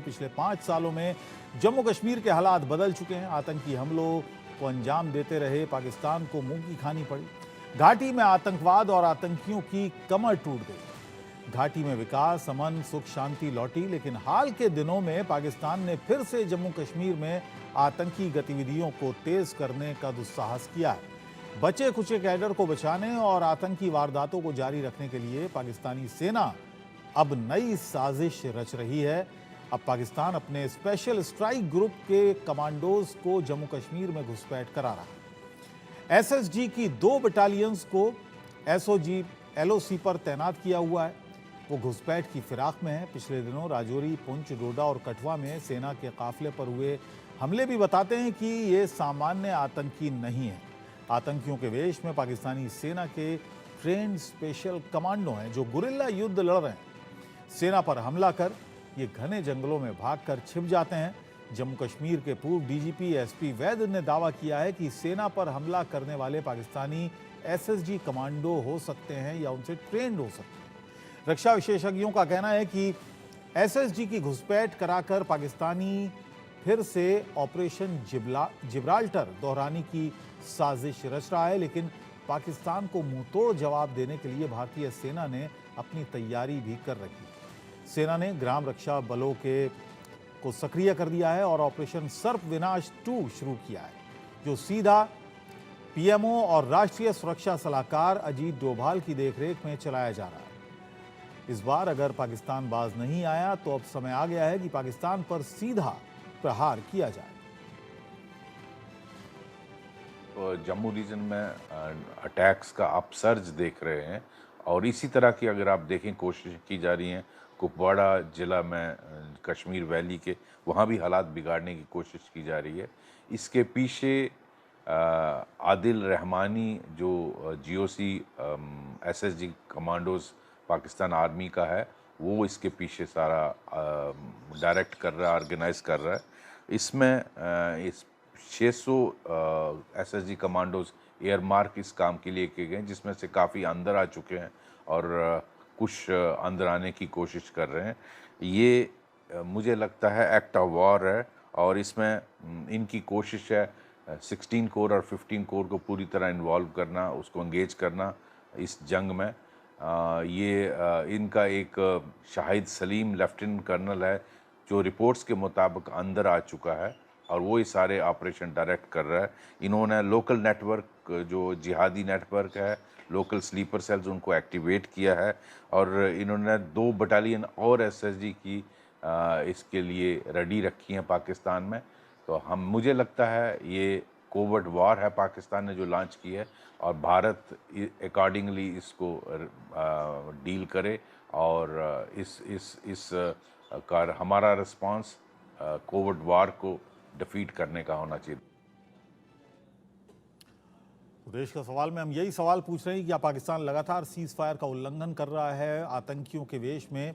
पिछले 5 सालों में जम्मू कश्मीर के हालात बदल चुके हैं। आतंकी हमलों को अंजाम देते रहे पाकिस्तान को मुंह की खानी पड़ी। घाटी में आतंकवाद और आतंकियों की कमर टूट गई। घाटी में विकास, अमन, सुख, शांति लौटी, लेकिन हाल के दिनों में पाकिस्तान ने फिर से जम्मू कश्मीर में आतंकी गतिविधियों को तेज करने का दुस्साहस किया है। बचे खुचे कैडर को बचाने और आतंकी वारदातों को जारी रखने के लिए पाकिस्तानी सेना अब नई साजिश रच रही है। अब पाकिस्तान अपने स्पेशल स्ट्राइक ग्रुप के कमांडोज को जम्मू कश्मीर में घुसपैठ करा रहा है। एसएसजी की 2 बटालियंस को एसओजी एलओसी पर तैनात किया हुआ है। वो घुसपैठ की फिराक में है। पिछले दिनों राजौरी, पुंछ, डोडा और कठुआ में सेना के काफिले पर हुए हमले भी बताते हैं कि ये सामान्य आतंकी नहीं है। आतंकियों के वेश में पाकिस्तानी सेना के ट्रेंड स्पेशल कमांडो हैं जो गुरिल्ला युद्ध लड़ रहे हैं। सेना पर हमला कर ये घने जंगलों में भागकर छिप जाते हैं। जम्मू कश्मीर के पूर्व डीजीपी एसपी वैद ने दावा किया है कि सेना पर हमला करने वाले पाकिस्तानी एसएसजी कमांडो हो सकते हैं या उनसे ट्रेंड हो सकते हैं। रक्षा विशेषज्ञों का कहना है कि एसएसजी की घुसपैठ कराकर पाकिस्तानी फिर से ऑपरेशन जिब्राल्टर दोहराने की साजिश रच रहा है, लेकिन पाकिस्तान को मुंहतोड़ जवाब देने के लिए भारतीय सेना ने अपनी तैयारी भी कर रखी है। सेना ने ग्राम रक्षा बलों को सक्रिय कर दिया है और ऑपरेशन सर्प विनाश 2 शुरू किया है, जो सीधा पीएमओ और राष्ट्रीय सुरक्षा सलाहकार अजीत डोभाल की देखरेख में चलाया जा रहा है। इस बार अगर पाकिस्तान बाज नहीं आया तो अब समय आ गया है कि पाकिस्तान पर सीधा प्रहार किया जाए। तो जम्मू रीजन में अटैक्स का अपसर्ज देख रहे हैं और इसी तरह की अगर आप देखें कोशिश की जा रही हैं कुपवाड़ा ज़िला में कश्मीर वैली के, वहाँ भी हालात बिगाड़ने की कोशिश की जा रही है। इसके पीछे आदिल रहमानी जो GOC SSG commandos Pakistan army का है, वो इसके पीछे सारा डायरेक्ट कर रहा है, ऑर्गेनाइज कर रहा है। इसमें इस 600 एसएसजी कमांडोज एयर मार्क इस काम के लिए किए गए, जिसमें से काफ़ी अंदर आ चुके हैं और कुछ अंदर आने की कोशिश कर रहे हैं। ये मुझे लगता है एक्ट ऑफ वॉर है और इसमें इनकी कोशिश है 16 कोर और 15 कोर को पूरी तरह इन्वॉल्व करना, उसको एंगेज करना इस जंग में। इनका एक शाहिद सलीम लेफ्टिनेंट कर्नल है जो रिपोर्ट्स के मुताबिक अंदर आ चुका है और वो ही सारे ऑपरेशन डायरेक्ट कर रहा है। इन्होंने लोकल नेटवर्क जो जिहादी नेटवर्क है, लोकल स्लीपर सेल्स, उनको एक्टिवेट किया है और इन्होंने 2 बटालियन और एसएसजी की इसके लिए रेडी रखी हैं पाकिस्तान में। तो मुझे लगता है ये कोवर्ट वॉर है पाकिस्तान ने जो लॉन्च की है और भारत अकॉर्डिंगली इसको डील करे और इस का हमारा रिस्पांस कोवर्ट वॉर को डिफीट करने का होना चाहिए। देश का सवाल में हम यही सवाल पूछ रहे हैं कि क्या पाकिस्तान लगातार सीज फायर का उल्लंघन कर रहा है? आतंकियों के वेश में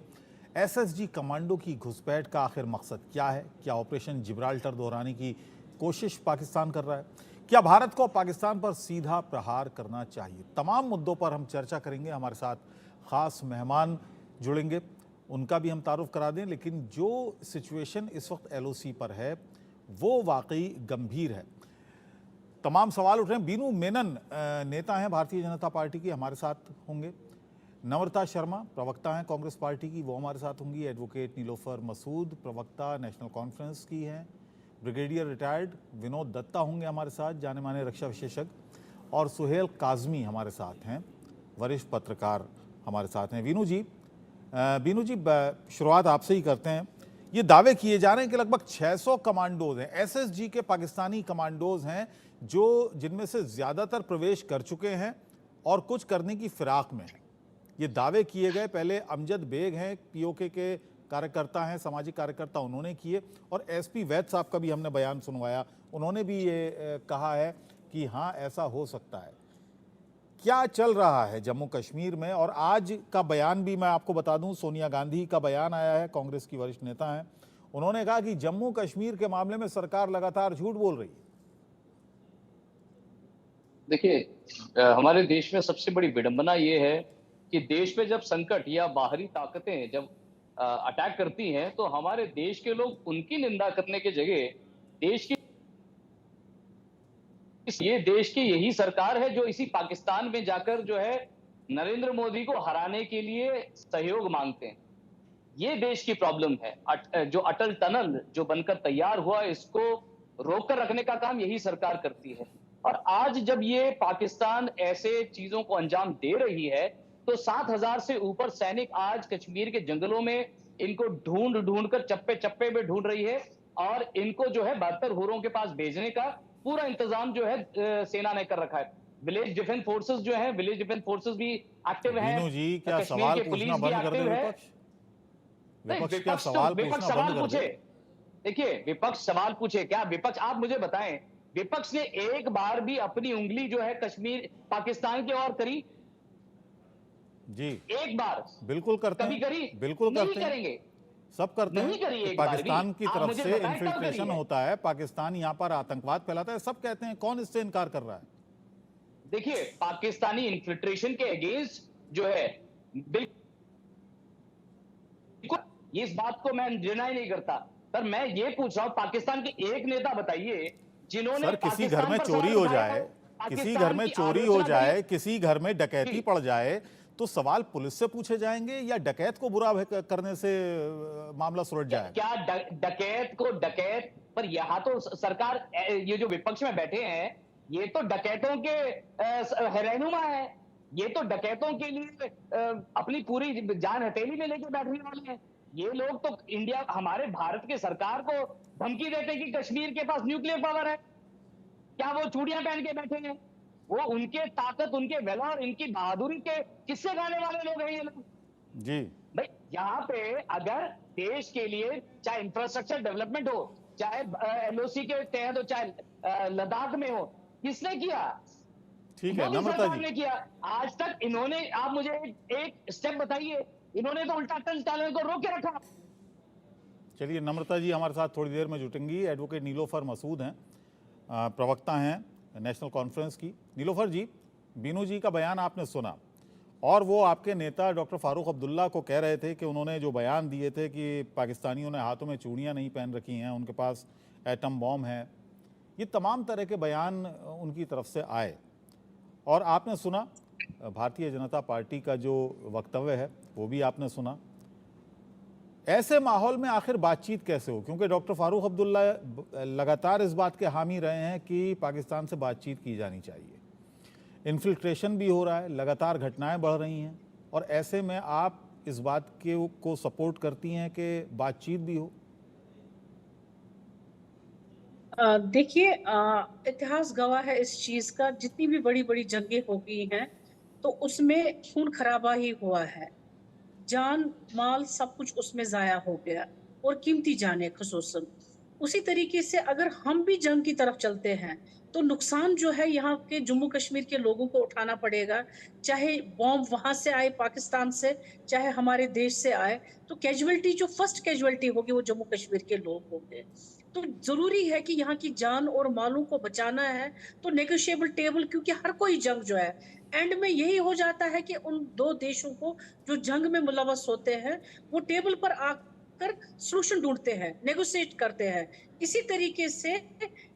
एसएसजी कमांडो की घुसपैठ का आखिर मकसद क्या है? क्या ऑपरेशन जिब्राल्टर दोहराने की कोशिश पाकिस्तान कर रहा है? क्या भारत को पाकिस्तान पर सीधा प्रहार करना चाहिए? तमाम मुद्दों पर हम चर्चा करेंगे। हमारे साथ खास मेहमान जुड़ेंगे, उनका भी हम तारुफ करा दें। लेकिन जो सिचुएशन इस वक्त एलओसी पर है वो वाकई गंभीर है। तमाम सवाल उठ रहे हैं। बीनू मेनन नेता हैं भारतीय जनता पार्टी की, हमारे साथ होंगे। नम्रता शर्मा प्रवक्ता हैं कांग्रेस पार्टी की, वो हमारे साथ होंगी। एडवोकेट नीलोफर मसूद प्रवक्ता नेशनल कॉन्फ्रेंस की हैं। ब्रिगेडियर रिटायर्ड विनोद दत्ता होंगे हमारे साथ, जाने माने रक्षा विशेषज्ञ। और सुहेल काजमी हमारे साथ हैं, वरिष्ठ पत्रकार हमारे साथ हैं। बीनू जी, शुरुआत आपसे ही करते हैं। ये दावे किए जा रहे हैं कि लगभग 600 कमांडोज हैं, एसएसजी के पाकिस्तानी कमांडोज हैं, जो जिनमें से ज़्यादातर प्रवेश कर चुके हैं और कुछ करने की फिराक में हैं। ये दावे किए गए। पहले अमजद बेग हैं, पीओके के कार्यकर्ता हैं, सामाजिक कार्यकर्ता, उन्होंने किए। और एसपी वैद साहब का भी हमने बयान सुनवाया, उन्होंने भी ये कहा है कि हाँ ऐसा हो सकता है। क्या चल रहा है जम्मू कश्मीर में? और आज का बयान भी मैं आपको बता दूं, सोनिया गांधी का बयान आया है, कांग्रेस की वरिष्ठ नेता हैं। उन्होंने कहा कि जम्मू कश्मीर के मामले में सरकार लगातार झूठ बोल रही है। देखिए, हमारे देश में सबसे बड़ी विडंबना ये है कि देश में जब संकट या बाहरी ताकतें जब अटैक करती हैं, तो हमारे देश के लोग उनकी निंदा करने की जगह देश की ये देश की यही सरकार है जो इसी पाकिस्तान में जाकर जो है नरेंद्र मोदी को हराने के लिए सहयोग मांगते हैं। ये देश की प्रॉब्लम है। जो अटल टनल जो बनकर तैयार हुआ, इसको रोक कर रखने का काम यही सरकार करती है। और आज जब ये पाकिस्तान ऐसे चीजों को अंजाम दे रही है, तो 7,000 से ऊपर सैनिक आज कश्मीर के जंगलों में इनको ढूंढ ढूंढ कर चप्पे चप्पे में ढूंढ रही है, और इनको जो है 72 हुरों के पास भेजने का पूरा इंतजाम जो है सेना ने कर रखा है। विलेज डिफेंस फोर्सेस जो है, विलेज डिफेंस फोर्सेस भी एक्टिव है। बीनू जी, क्या कश्मीर सवाल की पुलिस पूछना भी बंद कर दे एक्टिव है। विपक्ष? नहीं, विपक्ष क्या सवाल विपक्ष पूछना सवाल बंद कर पूछे। दे? देखिए, विपक्ष सवाल पूछे। क्या विपक्ष, आप मुझे बताएं, विपक्ष ने एक बार भी अपनी उंगली जो है कश्मीर पाकिस्तान की ओर करी? जी, एक बार बिल्कुल करते कभी हैं, करी? बिल्कुल नहीं करते हैं, करेंगे। सब करते नहीं करी हैं। एक बार भी। पाकिस्तान की आप तरफ मुझे से बताएं कब करी इन्फिल्ट्रेशन है? होता है, पाकिस्तान यहाँ पर आतंकवाद फैलाता है, सब कहते हैं। कौन इससे इनकार कर रहा है? देखिए, पाकिस्तानी इन्फिल्ट्रेशन के अगेंस्ट जो है, बिल्कुल इस बात को मैं डिनाई नहीं करता, पर मैं ये पूछ रहा हूं, पाकिस्तान के एक नेता बताइए जिन्होंने सर, किसी घर पाकिस्तान में पर चोरी सवाल हो उठाया जाए, हो, किसी घर पाकिस्तान में की चोरी हो आलोचना जाए, करी। किसी घर में डकैती जी। पड़ जाए, तो सवाल पुलिस से पूछे जाएंगे या डकैत को बुरा करने से मामला सुलझ जाएगा? क्या डकैत को डकैत पर, यहाँ तो सरकार, ये जो विपक्ष में बैठे हैं, ये तो डकैतों के रहनुमा है। ये तो डकैतों के लिए अपनी पूरी जान हथेली में लेके बैठने वाले हैं। ये लोग तो इंडिया, हमारे भारत के सरकार को धमकी देते हैं कि कश्मीर के पास न्यूक्लियर पावर है। क्या वो चूड़ियां पहन के बैठे हैं? वो उनके ताकत, उनके वेलर, इनकी बहादुरी के किस्से गाने वाले लोग हैं ये लोग। जी, भाई, यहाँ पे अगर देश के लिए चाहे इंफ्रास्ट्रक्चर डेवलपमेंट हो, चाहे एलओसी के तहत हो, चाहे लद्दाख में हो, किसने किया? ठीक है मोदी नम्रता सरकार जी। ने किया। आज तक इन्होंने, आप मुझे एक स्टेप बताइए, इन्होंने तो उल्टा अटल टनल को रोक के रखा। चलिए, नम्रता जी हमारे साथ थोड़ी देर में जुटेंगी। एडवोकेट नीलोफर मसूद हैं, प्रवक्ता हैं नेशनल कॉन्फ्रेंस की। नीलोफर जी, बीनू जी का बयान आपने सुना, और वो आपके नेता डॉक्टर फारूक अब्दुल्ला को कह रहे थे कि उन्होंने जो बयान दिए थे कि पाकिस्तानियों ने हाथों में चूड़ियाँ नहीं पहन रखी हैं, उनके पास एटम बॉम्ब है, ये तमाम तरह के बयान उनकी तरफ से आए। और आपने सुना भारतीय जनता पार्टी का जो वक्तव्य है, वो भी आपने सुना। ऐसे माहौल में आखिर बातचीत कैसे हो? क्योंकि डॉक्टर फारूक अब्दुल्ला लगातार इस बात के हामी रहे हैं कि पाकिस्तान से बातचीत की जानी चाहिए। इन्फिल्ट्रेशन भी हो रहा है, लगातार घटनाएं बढ़ रही हैं, और ऐसे में आप इस बात के को सपोर्ट करती हैं कि बातचीत भी हो? देखिए, इतिहास गवाह है इस चीज का। जितनी भी बड़ी बड़ी जंगें हो गई हैं, तो उसमें खून खराबा ही हुआ है। जान माल सब कुछ उसमें जाया हो गया, और कीमती जाने खसूसन। उसी तरीके से अगर हम भी जंग की तरफ चलते हैं, तो नुकसान जो है यहाँ के जम्मू कश्मीर के लोगों को उठाना पड़ेगा। चाहे बॉम्ब वहां से आए पाकिस्तान से, चाहे हमारे देश से आए, तो कैजुअलिटी, जो फर्स्ट कैजुअलिटी होगी, वो जम्मू कश्मीर के लोग होंगे। तो जरूरी है कि यहाँ की जान और मालों को बचाना है, तो नेगोशिएबल टेबल, क्योंकि हर कोई जंग जो है एंड में यही हो जाता है कि उन दो देशों को जो जंग में मुलवस होते हैं, वो टेबल पर आकर सॉल्यूशन ढूंढते हैं, नेगोशिएट करते हैं। इसी तरीके से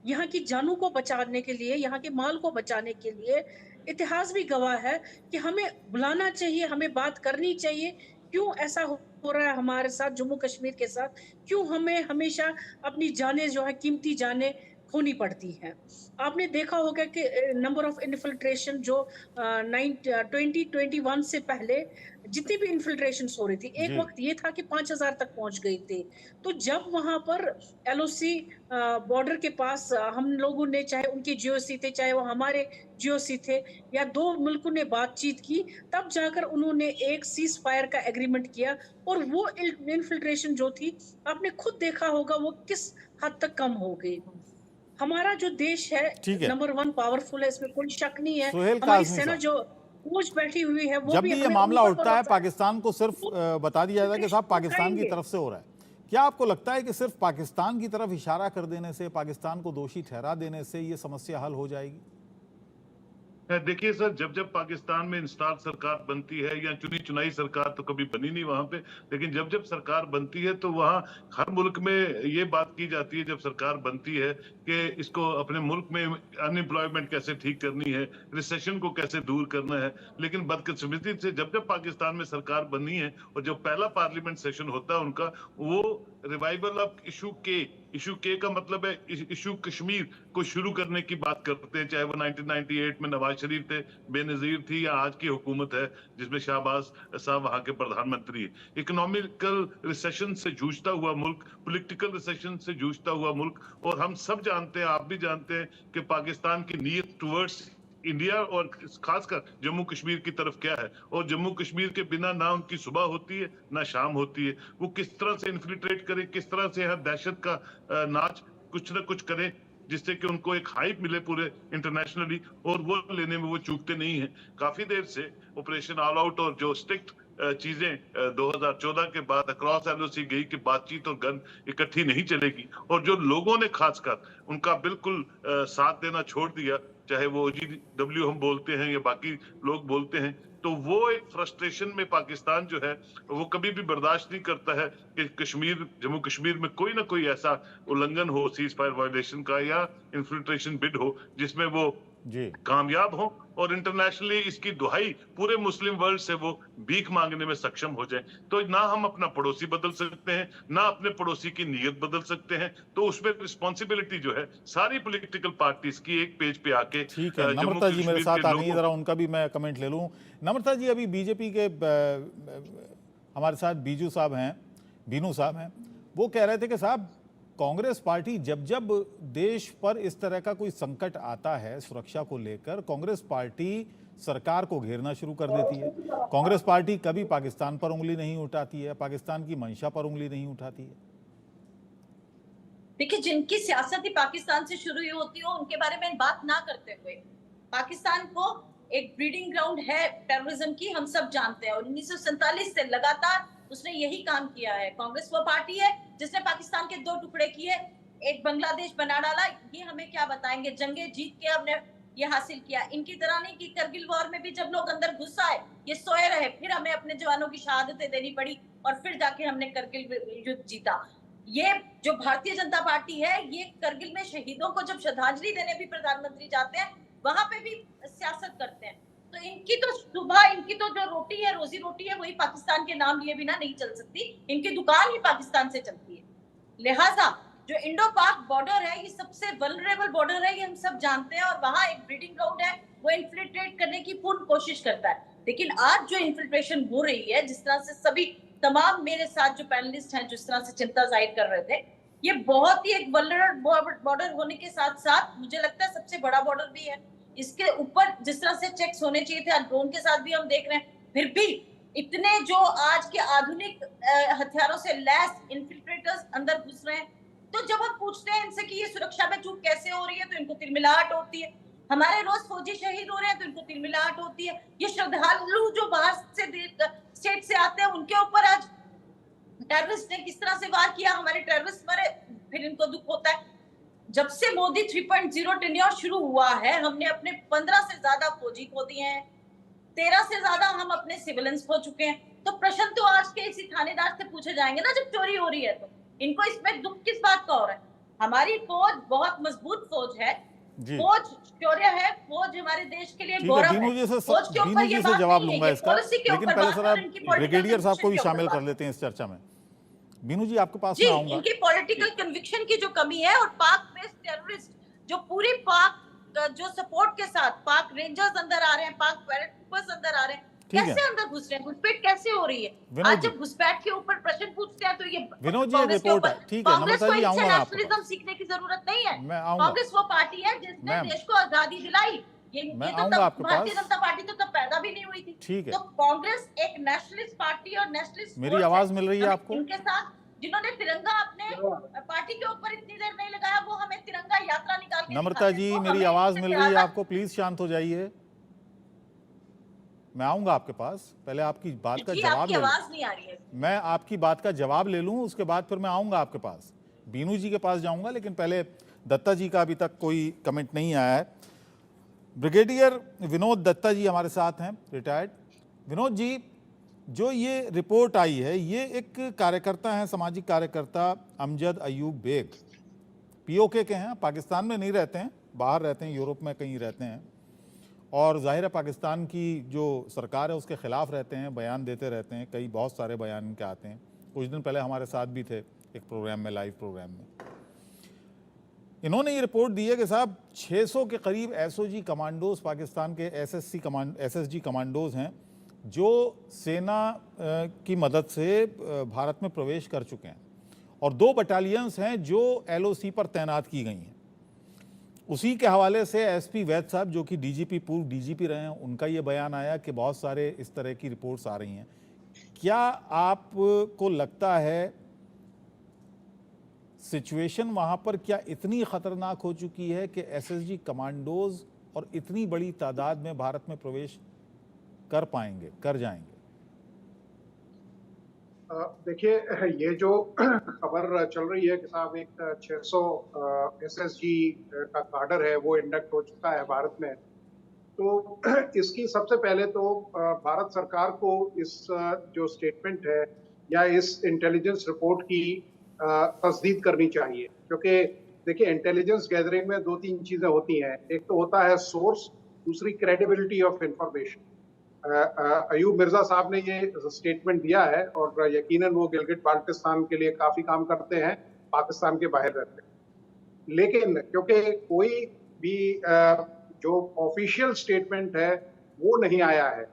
यहाँ की जानों को बचाने के लिए, यहाँ के माल को बचाने के लिए, इतिहास भी गवाह है कि हमें बुलाना चाहिए, हमें बात करनी चाहिए। क्यों ऐसा हो रहा है हमारे साथ, जम्मू कश्मीर के साथ? क्यों हमें हमेशा अपनी जानें जो है, कीमती जानें खोनी पड़ती हैं? आपने देखा होगा कि नंबर ऑफ इन्फिल्ट्रेशन जो 2021 से पहले जितनी भी इन्फिल्ट्रेशन हो रही थी, एक जी। वक्त ये था कि 5,000 तक पहुंच गई थी। तो जब वहां पर एलओसी बॉर्डर के पास हम लोगों ने, चाहे उनके जीओसी थे, चाहे वो हमारे जीओसी थे, या दो मुल्कों ने बातचीत की, तब जाकर उन्होंने एक सीज फायर का एग्रीमेंट किया। और वो इन्फिल्ट्रेशन जो थी, आपने खुद देखा होगा वो किस हद तक कम हो गई। हमारा जो देश है, ठीक है। नंबर 1 पावरफुल है, इसमें कोई शक नहीं है। सुहेल हमारी काज़मी सेना साहब, जो फौज बैठी हुई है, वो जब भी भी ये हमें मामला उन पर उठता है, भरोसा है। पाकिस्तान को सिर्फ बता दिया जाता है कि साहब पाकिस्तान की तरफ से हो रहा है। क्या आपको लगता है कि सिर्फ पाकिस्तान की तरफ इशारा कर देने से, पाकिस्तान को दोषी ठहरा देने से ये समस्या हल हो जाएगी? देखिए सर, जब जब पाकिस्तान में इंस्टाल सरकार बनती है या चुनी चुनाई सरकार तो कभी बनी नहीं वहां पे, लेकिन जब जब सरकार बनती है तो वहां हर मुल्क में ये बात की जाती है जब सरकार बनती है कि इसको अपने मुल्क में अनएम्प्लॉयमेंट कैसे ठीक करनी है, रिसेशन को कैसे दूर करना है। लेकिन बदकिस्मती से जब जब पाकिस्तान में सरकार बनी है और जो पहला पार्लियामेंट सेशन होता है उनका, वो रिवाइवल ऑफ इशू के का मतलब है इशू कश्मीर को शुरू करने की बात करते हैं, चाहे वो 1998 में नवाज शरीफ थे, बेनजीर थी, या आज की हुकूमत है जिसमें शहबाज साहब वहां के प्रधानमंत्री है। इकोनॉमिकल रिसेशन से जूझता हुआ मुल्क, पॉलिटिकल रिसेशन से जूझता हुआ मुल्क, और हम सब जानते हैं, आप भी जानते हैं कि पाकिस्तान की नीयत टुवर्ड्स इंडिया और खासकर जम्मू कश्मीर की तरफ क्या है, और जम्मू कश्मीर के बिना ना उनकी सुबह होती है ना शाम होती है। वो किस तरह से इन्फिल्ट्रेट करें, किस तरह से हर दहशत का नाच कुछ ना कुछ करें जिससे कि उनको एक हाइप मिले पूरे इंटरनेशनली, और वो लेने में वो चूकते नहीं हैं। काफी देर से ऑपरेशन ऑल आउट और जो स्ट्रिक्ट चीजें 2014 के बाद अक्रॉस एलओसी गई कि बातचीत और गन इकट्ठी नहीं चलेगी, और जो लोगों ने खासकर उनका बिल्कुल साथ देना छोड़ दिया, चाहे वो OGW हम बोलते हैं या बाकी लोग बोलते हैं, तो वो एक फ्रस्ट्रेशन में पाकिस्तान जो है वो कभी भी बर्दाश्त नहीं करता है कि कश्मीर, जम्मू कश्मीर में कोई ना कोई ऐसा उल्लंघन हो सीज फायर वायलेशन का या इन्फिल्ट्रेशन बिड हो जिसमें वो जी कामयाब हो, और इंटरनेशनली इसकी दुहाई पूरे मुस्लिम वर्ल्ड से वो भीख मांगने में सक्षम हो जाए। तो ना हम अपना पड़ोसी बदल सकते हैं, ना अपने पड़ोसी की नीयत बदल सकते हैं, तो उसमें रिस्पॉन्सिबिलिटी जो है सारी पॉलिटिकल पार्टीज की एक पेज पे आके ठीक है। नम्रता जी मेरे साथ आ गई, जरा उनका भी मैं कमेंट ले लूं। नम्रता जी, अभी बीजेपी के हमारे साथ बीजू साहब हैं, बीनू साहब हैं, वो कह रहे थे कि साहब कांग्रेस पार्टी जब जब देश पर इस तरह का कोई संकट आता है सुरक्षा को लेकर, कांग्रेस पार्टी सरकार को घेरना शुरू कर देती है। कांग्रेस पार्टी कभी पाकिस्तान पर उंगली नहीं उठाती है, पाकिस्तान की मंशा पर उंगली नहीं उठाती है। देखिए, जिनकी सियासत ही पाकिस्तान से शुरू ही होती हो उनके बारे में बात ना करते हुए, पाकिस्तान को एक ब्रीडिंग ग्राउंड है टेररिज्म की, हम सब जानते हैं, और 1947 से लगातार उसने यही काम किया है। कांग्रेस वो पार्टी है जिसने पाकिस्तान के 2 टुकड़े किए, एक बांग्लादेश बना डाला। ये हमें क्या बताएंगे, जंगे जीत के हमने ये हासिल किया। इनकी तरह नहीं कि करगिल वॉर में भी जब लोग अंदर घुस आए ये सोए रहे, फिर हमें अपने जवानों की शहादतें देनी पड़ी और फिर जाके हमने करगिल युद्ध जीता। ये जो भारतीय जनता पार्टी है, ये करगिल में शहीदों को जब श्रद्धांजलि देने भी प्रधानमंत्री जाते हैं वहां पे भी सियासत करते हैं। तो इनकी तो सुबह, इनकी तो जो रोटी है, रोजी रोटी है, वही पाकिस्तान के नाम लिए बिना नहीं चल सकती। इनकी दुकान ही पाकिस्तान से चलती है। लिहाजा जो इंडो पाक बॉर्डर है, ये सबसे वल्नरेबल बॉर्डर है, ये हम सब जानते हैं, और वहां एक ब्रीडिंग ग्राउंड है, वो इन्फिल्ट्रेट करने की पूर्ण कोशिश करता है। लेकिन आज जो इन्फिल्ट्रेशन हो रही है, जिस तरह से सभी तमाम मेरे साथ जो पैनलिस्ट हैं जिस तरह से चिंता जाहिर कर रहे थे, ये बहुत ही एक वल्नरेबल बॉर्डर होने के साथ साथ मुझे लगता है सबसे बड़ा बॉर्डर भी है। इसके ऊपर जिस तरह से चेक्स होने चाहिए थे, ड्रोन के साथ भी हम देख रहे हैं, फिर भी इतने जो आज के आधुनिक हथियारों से लैस इन्फिल्ट्रेटर्स अंदर घुस रहे हैं। तो जब हम पूछते हैं इनसे कि ये सुरक्षा में चूक कैसे हो रही है, तो इनको तिलमिलाहट होती है। हमारे रोज फौजी शहीद हो रहे हैं तो इनको तिलमिलाहट होती है। ये श्रद्धालु जो बाहर से स्टेट से आते हैं, उनके ऊपर आज टेररिस्ट ने किस तरह से वार किया, हमारे टेररिस्ट मरे, फिर इनको दुख होता है। जब से मोदी 3.0 टेन्योर शुरू हुआ है, हमने अपने 15 से ज्यादा फौजी खो दिए हैं, 13 से ज्यादा हम अपने सिविलियंस खो चुके हैं। तो प्रश्न तो आज के इसी थानेदार से पूछे जाएंगे ना, जब चोरी हो रही है तो इनको इसमें दुख किस बात का हो रहा है। हमारी फौज बहुत मजबूत फौज है, फौज शौर्य है, फौज हमारे देश के लिए गौरव है। बीनू जी से जवाब लूंगा इसका, लेकिन पहले सर ब्रिगेडियर साहब को भी शामिल कर लेते हैं इस चर्चा में। बीनू जी, आपके पास में आऊंगा। इनकी पॉलिटिकल कन्विक्शन की जो कमी है, और पाक बेस्ड टेररिस्ट जो पूरी पाक जो सपोर्ट के साथ पाक रेंजर्स अंदर आ रहे हैं, पाक पैराट्रूपर्स अंदर आ रहे हैं, कैसे अंदर घुस रहे हैं, घुसपैठ कैसे हो रही है। आज जब घुसपैठ के ऊपर प्रश्न पूछते हैं तो ये विनोद जी रिपोर्ट है, ठीक है नम्रता जी, आऊंगा मैं आपके पास। सीखने की जरूरत नहीं है। मैं आऊंगा। कांग्रेस वो पार्टी है जिसने देश को आजादी दिलाई। मैं आऊंगा आपके पास। भारतीय जनता पार्टी तो तब पैदा भी नहीं हुई थी। ठीक है। तो कांग्रेस एक नेशनलिस्ट पार्टी और नेशनलिस्ट, मेरी आवाज मिल रही है आपको? इनके साथ जिन्होंने तिरंगा अपने पार्टी के ऊपर इतनी देर नहीं लगाया, वो हमें तिरंगा यात्रा निकाल के नम्रता जी, मेरी आवाज मिल रही है आपको? प्लीज शांत हो जाइए, मैं आऊंगा आपके पास। पहले आपकी बात का जवाब ले लूं। आवाज नहीं आ रही है। मैं आपकी बात का जवाब ले लूं, उसके बाद फिर मैं आऊंगा आपके पास, बीनू जी के पास जाऊंगा। लेकिन पहले दत्ता जी का अभी तक कोई कमेंट नहीं आया है। ब्रिगेडियर विनोद दत्ता जी हमारे साथ हैं, रिटायर्ड। विनोद जी, जो ये रिपोर्ट आई है, ये एक कार्यकर्ता हैं, सामाजिक कार्यकर्ता अमजद अयूब बेग, पीओके के हैं, पाकिस्तान में नहीं रहते हैं, बाहर रहते हैं, यूरोप में कहीं रहते हैं, और जाहिर है पाकिस्तान की जो सरकार है उसके ख़िलाफ़ रहते हैं, बयान देते रहते हैं, कई बहुत सारे बयान इनके आते हैं। कुछ दिन पहले हमारे साथ भी थे एक प्रोग्राम में, लाइव प्रोग्राम में। इन्होंने ये रिपोर्ट दी है कि साहब 600 के करीब एसओजी कमांडोज, पाकिस्तान के एसएसजी कमांडोज हैं जो सेना की मदद से भारत में प्रवेश कर चुके हैं, और 2 बटालियंस हैं जो एलओसी पर तैनात की गई हैं। उसी के हवाले से एसपी वैद साहब, जो कि डीजीपी, पूर्व डीजीपी रहे हैं, उनका ये बयान आया कि बहुत सारे इस तरह की रिपोर्ट्स आ रही हैं। क्या आपको लगता है सिचुएशन वहाँ पर क्या इतनी ख़तरनाक हो चुकी है कि एसएसजी कमांडोज और इतनी बड़ी तादाद में भारत में प्रवेश कर पाएंगे, कर जाएंगे? देखिए, ये जो खबर चल रही है कि साहब एक 600 एसएसजी का काडर है वो इंडक्ट हो चुका है भारत में, तो इसकी सबसे पहले तो भारत सरकार को इस जो स्टेटमेंट है या इस इंटेलिजेंस रिपोर्ट की तस्दीद करनी चाहिए। क्योंकि देखिए, इंटेलिजेंस गैदरिंग में 2-3 चीजें होती हैं। एक तो होता है सोर्स, दूसरी credibility of information. Ayub Mirza साहब ने ये स्टेटमेंट दिया है और यकीनन वो गिलगिट बाल्टिस्तान के लिए काफी काम करते हैं, पाकिस्तान के बाहर रहते हैं। लेकिन क्योंकि कोई भी जो ऑफिशियल स्टेटमेंट है वो नहीं आया है,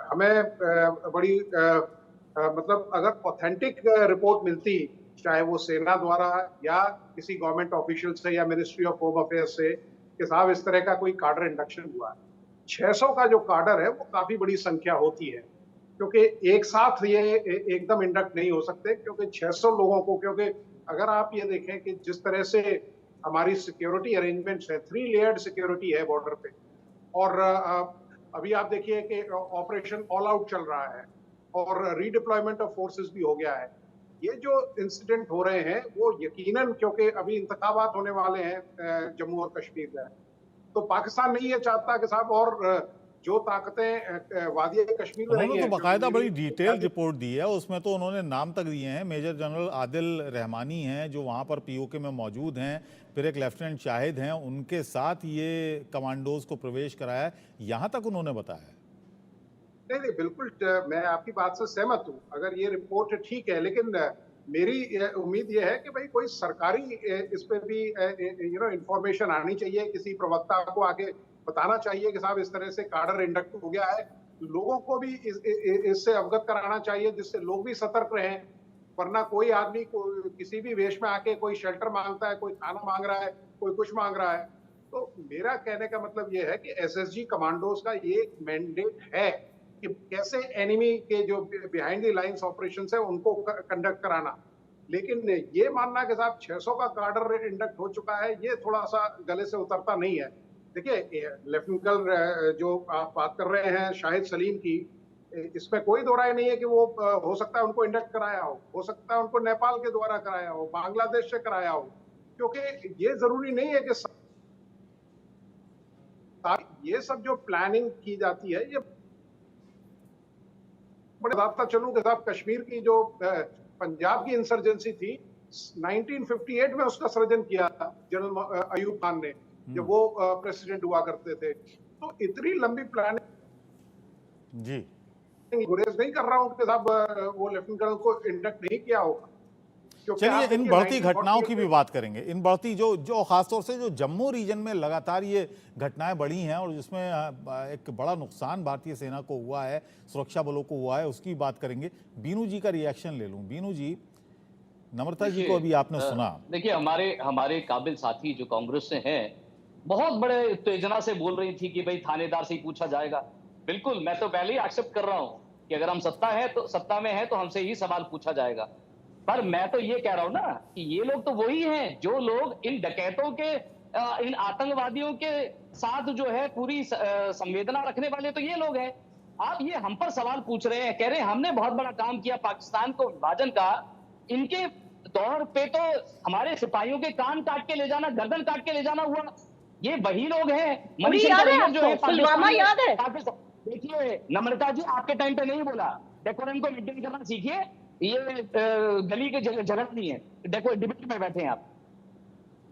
हमें बड़ी मतलब अगर ऑथेंटिक रिपोर्ट मिलती, चाहे वो सेना द्वारा या किसी गवर्नमेंट ऑफिशियल से या मिनिस्ट्री ऑफ होम अफेयर्स से, कि साहब इस तरह का कोई काडर इंडक्शन हुआ है। 600 का जो काडर है वो काफी बड़ी संख्या होती है, क्योंकि एक साथ ये एकदम इंडक्ट नहीं हो सकते, क्योंकि 600 लोगों को, क्योंकि अगर आप ये देखें कि जिस तरह से हमारी सिक्योरिटी अरेंजमेंट्स है, 3 लेयर्ड सिक्योरिटी है बॉर्डर पे, और अभी आप देखिए कि ऑपरेशन ऑल आउट चल रहा है और रीडिप्लॉयमेंट ऑफ फोर्सेस भी हो गया है। ये जो इंसिडेंट हो रहे हैं वो यकीनन, क्योंकि अभी इंतखाबात होने वाले हैं जम्मू और कश्मीर में, तो पाकिस्तान नहीं ये चाहता कि साहब और जो ताकतें वादी कश्मीर में उन्होंने तो बाकायदा बड़ी डिटेल रिपोर्ट दी है, उसमें तो उन्होंने नाम तक दिए हैं। मेजर जनरल आदिल रहमानी हैं जो वहाँ पर पीओके में मौजूद हैं, फिर एक लेफ्टिनेंट शाहिद हैं, उनके साथ ये कमांडोज को प्रवेश कराया, यहाँ तक उन्होंने बताया। नहीं, बिल्कुल मैं आपकी बात से सहमत हूँ, अगर ये रिपोर्ट ठीक है, लेकिन मेरी उम्मीद ये है कि भाई कोई सरकारी इस पे भी इंफॉर्मेशन आनी चाहिए, किसी प्रवक्ता को आगे बताना चाहिए कि साहब इस तरह से काडर इंडक्ट हो गया है, लोगों को भी इससे अवगत कराना चाहिए, जिससे लोग भी सतर्क रहें। वरना कोई आदमी किसी भी वेश में आके कोई शेल्टर मांगता है, कोई खाना मांग रहा है, कोई कुछ मांग रहा है। तो मेरा कहने का मतलब ये है कि एसएसजी कमांडोज का ये मैंडेट है कि कैसे एनिमी के जो बिहाइंड द लाइंस ऑपरेशंस है उनको कंडक्ट कराना। लेकिन ये मानना कि साहब 600 का काडर इंडक्ट हो चुका है, ये थोड़ा सा गले से उतरता नहीं है। देखिए, लेफ्टिनेंट कर्नल जो आप बात कर रहे हैं शाहिद सलीम की, इसमें कोई दो राय नहीं है कि वो हो सकता है उनको इंडक्ट कराया हो सकता है उनको नेपाल के द्वारा कराया हो, बांग्लादेश से कराया हो, क्योंकि ये जरूरी नहीं है कि ये सब जो प्लानिंग की जाती है, ये बताता चलूं कि साहब कश्मीर की जो पंजाब की इंसर्जेंसी थी 1958 में उसका सृजन किया था जनरल अयूब खान ने, जब वो प्रेसिडेंट हुआ करते थे। तो इतनी लंबी प्लानिंग जी गुरेज नहीं कर रहा हूं कि साहब वो लेफ्टिनेंट कर्नल को इंडक्ट नहीं किया होगा। चलिए, इन बढ़ती घटनाओं की भी बात करेंगे, इन बढ़ती जो खासतौर से जो जम्मू रीजन में लगातार ये घटनाएं बढ़ी हैं और जिसमें एक बड़ा नुकसान भारतीय सेना को हुआ है, सुरक्षा बलों को हुआ है, उसकी बात करेंगे। बीनू जी का रिएक्शन ले लूं। बीनू जी, नम्रता जी को अभी आपने सुना। देखिए, हमारे काबिल साथी जो कांग्रेस से हैं बहुत बड़े उत्तेजना से बोल रही थी कि भाई थानेदार से ही पूछा जाएगा। बिल्कुल, मैं तो पहले ही एक्सेप्ट कर रहा हूं कि अगर हम सत्ता में है तो हमसे ही सवाल पूछा जाएगा। पर मैं तो ये कह रहा हूं ना कि ये लोग तो वही हैं जो लोग इन डकैतों के, इन आतंकवादियों के साथ जो है पूरी संवेदना रखने वाले तो ये लोग हैं। आप ये हम पर सवाल पूछ रहे हैं, कह रहे हैं हमने बहुत बड़ा काम किया पाकिस्तान को विभाजन का। इनके दौर पे तो हमारे सिपाहियों के कान काट के ले जाना, गर्दन काट के ले जाना हुआ। ये वही लोग हैं। उरी मणिशंकर याद है अय्यर जो है आपको? पुलवामा याद है? देखिए नम्रता जी, आपके टाइम पे नहीं बोला, डेकोरम को मेंटेन करना सीखिए। ये गली के जगह नहीं है, देखो डिबेट में बैठे हैं आप।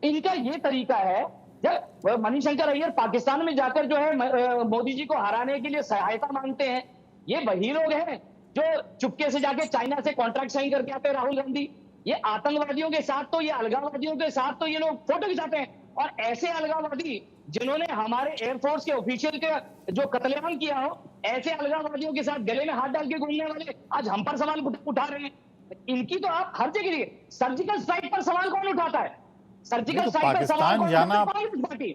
इनका ये तरीका है, जब मणिशंकर अय्यर पाकिस्तान में जाकर जो है मोदी जी को हराने के लिए सहायता मांगते हैं, ये वही लोग हैं जो चुपके से जाके चाइना से कॉन्ट्रैक्ट साइन करके आते हैं। राहुल गांधी ये आतंकवादियों के साथ तो, ये अलगाववादियों के साथ तो ये लोग फोटो खिंचाते हैं। और ऐसे अलगाववादी जिन्होंने हमारे एयरफोर्स के ऑफिशियल के जो कत्लेआम किया हो, ऐसे अलगाववादियों के साथ गले में हाथ डाल के घूमने वाले आज हम पर सवाल उठा रहे हैं। इनकी तो आप हर जगह, सर्जिकल स्ट्राइक पर सवाल कौन उठाता है? सर्जिकल तो स्ट्राइक पर सवाल पाकिस्तान जाना, पार्टी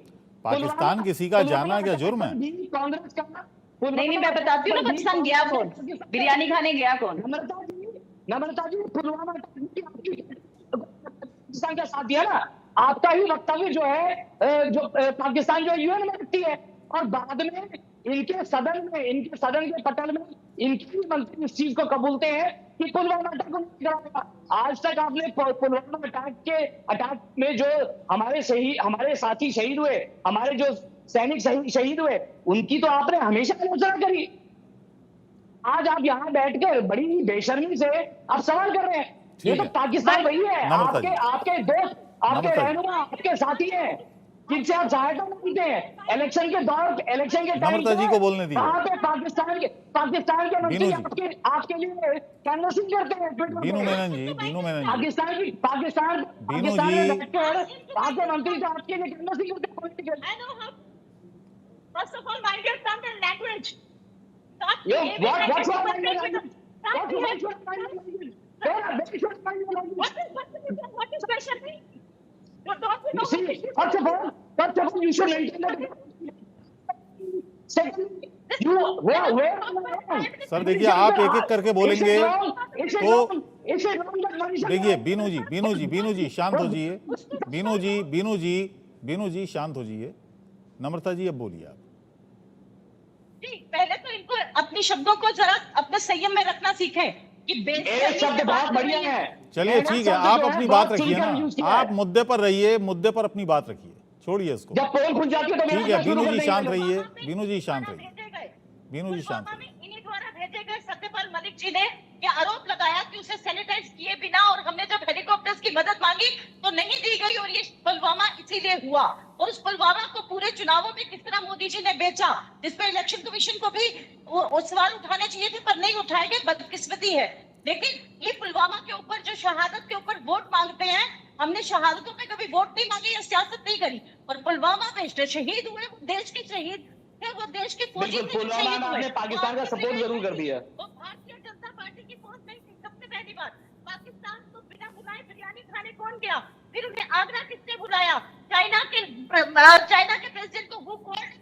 पाकिस्तान किसी का जाना क्या जुर्म है? कांग्रेस का नहीं, मैं बताती हूँ ना, पाकिस्तान गया कौन, बिरयानी खाने गया कौन? नम्रता जी पुलवामा पाकिस्तान का साथ दिया ना। आपका ही वक्तव्य जो है जो पाकिस्तान जो यूएन में रखती है, और बाद में इनके सदन के पटल में इनके मंत्री इस चीज को कबूलते हैं कि पुलवामा अटैक को नहीं कराया। आज तक आपने पुलवामा अटैक में जो हमारे साथी शहीद हुए, हमारे जो सैनिक शहीद हुए, उनकी तो आपने हमेशा आलोचना करी। आज आप यहाँ बैठकर बड़ी बेशर्मी से आप सवाल कर रहे हैं। ये तो पाकिस्तान वही है, आपके दोस्त, आपके रहनुमा, आपके साथी हैं जिनसे आप सहायता मांगते हैं। इलेक्शन के टाइम नम्रता जी को बोलने दीजिए। वहां पे पाकिस्तान के मंत्री आपके लिए कैनवसिंग करते हैं। बीनू मेनन जी, पाकिस्तान बीनू में जी, बैठकर आपके मंत्री तो आपके लिए कैनवसिंग करते हैं political. First of all, mind your tongue and language. What's wrong with my language? What is special thing? Don't you know? See, first of all, you should maintain that. Secondly, where? Sir देखिए, आप एक एक करके बोलेंगे तो देखिए। बीनू जी शांत हो जाइए। बीनू जी शांत हो जाइए। नम्रता जी अब बोलिए आप। जी, पहले तो इनको अपने शब्दों को जरा अपने संयम में रखना सीखें कि एक शब्द बहुत बढ़िया है। चलिए ठीक है, आप अपनी बात रखिए ना, आप मुद्दे पर रहिए, मुद्दे पर अपनी बात रखिए, छोड़िए इसको। जब पोल खुल जाती है तो ठीक है, बीनू जी शांत रहिए। इन्हीं द्वारा भेजे गए सत्यपाल मलिक जी ने ये आरोप लगाया कि उसे सैनिटाइज किए बिना, और हमने जब हेलीकॉप्टर्स की मदद मांगी तो नहीं दी गई, और ये पुलवामा इसीलिए हुआ। और उस पुलवामा को पूरे चुनावों में किस तरह मोदी जी ने बेचा, जिसपे इलेक्शन कमीशन को भी सवाल उठाने चाहिए थे पर नहीं उठाए गए, बदकिस्मती है। लेकिन ये पुलवामा के ऊपर जो शहादत के ऊपर वोट मांगते हैं, हमने शहादतों पे कभी वोट नहीं मांगे या सियासत नहीं करी। और पुलवामा में शहीद हुए, देश के शहीद थे, वो देश के फौजी ने पाकिस्तान का सपोर्ट जरूर कर दिया। भारतीय जनता पार्टी की फौज नहीं थी। सबसे पहली बात, पाकिस्तान को बिना बुलाए बिरयानी खाने कौन गया? फिर उन्हें आगरा किसने बुलाया? चाइना के प्रेसिडेंट को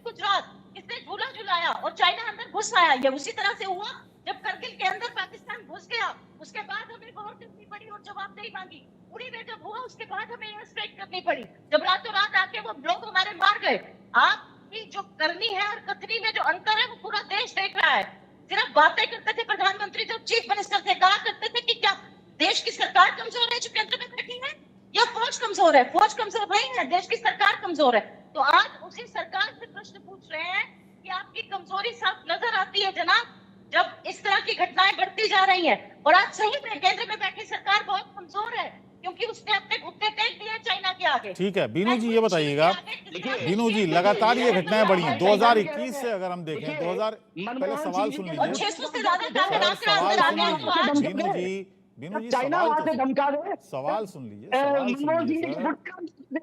गुजरात किसने झूला झुलाया और चाइना अंदर घुस आया? ये उसी तरह से हुआ जब करगिल के अंदर पाकिस्तान घुस गया। उसके बाद हमें वोट करनी पड़ी और जवाबदेही मांगी। उड़ी में जब हुआ उसके बाद हमें एयर स्ट्राइक करनी पड़ी, जब रातों रात आके वो लोग हमारे मार गए। आपकी जो करनी है और कथनी में जो अंतर है वो पूरा देश देख रहा है। सिर्फ बातें करते थे प्रधानमंत्री, जब चीफ मिनिस्टर थे, कहा करते थे कि क्या देश की सरकार कमजोर है जो केंद्र में बैठी है, या फौज कमजोर है? फौज कमजोर नहीं है, देश की सरकार कमजोर है। तो आज उसी सरकार से प्रश्न पूछ रहे हैं कि आपकी कमजोरी साफ नजर आती है जनाब, जब इस तरह की घटनाएं बढ़ती जा रही हैं। और आज सही में केंद्र में बैठी सरकार बहुत कमजोर है, क्योंकि उसने अपने घुटने टेक दिए चाइना के आगे। ठीक है बीनू जी, ये बताइएगा, बीनू जी लगातार ये घटनाएं बढ़ी हैं 2021 से। अगर हम देखें 2000, पहले सवाल सुन लीजिए। बीनू जी सवाल सुन लीजिए।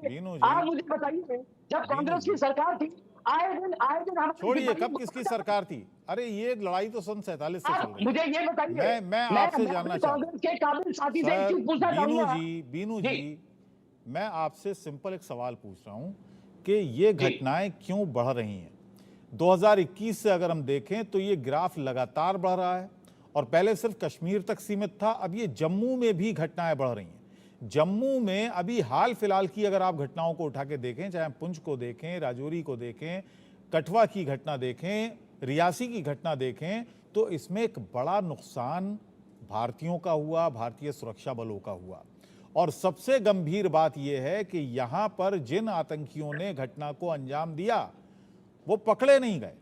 बीनू जी आप मुझे बताइए, जब कांग्रेस की सरकार थी, आए दिन छोड़िए, कब किसकी सरकार थी? अरे ये लड़ाई तो सन 47 से चल रही है। मुझे ये बताइए, मैं आपसे जानना चाहता हूँ के काबिल साथी से एक चीज पूछना चाहूंगा। बीनू जी, मैं आपसे सिंपल एक सवाल पूछ रहा हूं कि ये घटनाएं क्यों बढ़ रही हैं? 2021 से अगर हम देखें तो ये ग्राफ लगातार बढ़ रहा है, और पहले सिर्फ कश्मीर तक सीमित था, अब ये जम्मू में भी घटनाएं बढ़ रही हैं। जम्मू में अभी हाल फिलहाल की अगर आप घटनाओं को उठा के देखें, चाहे पुंछ को देखें, राजौरी को देखें, कठुआ की घटना देखें, रियासी की घटना देखें, तो इसमें एक बड़ा नुकसान भारतीयों का हुआ, भारतीय सुरक्षा बलों का हुआ। और सबसे गंभीर बात यह है कि यहां पर जिन आतंकियों ने घटना को अंजाम दिया वो पकड़े नहीं गए,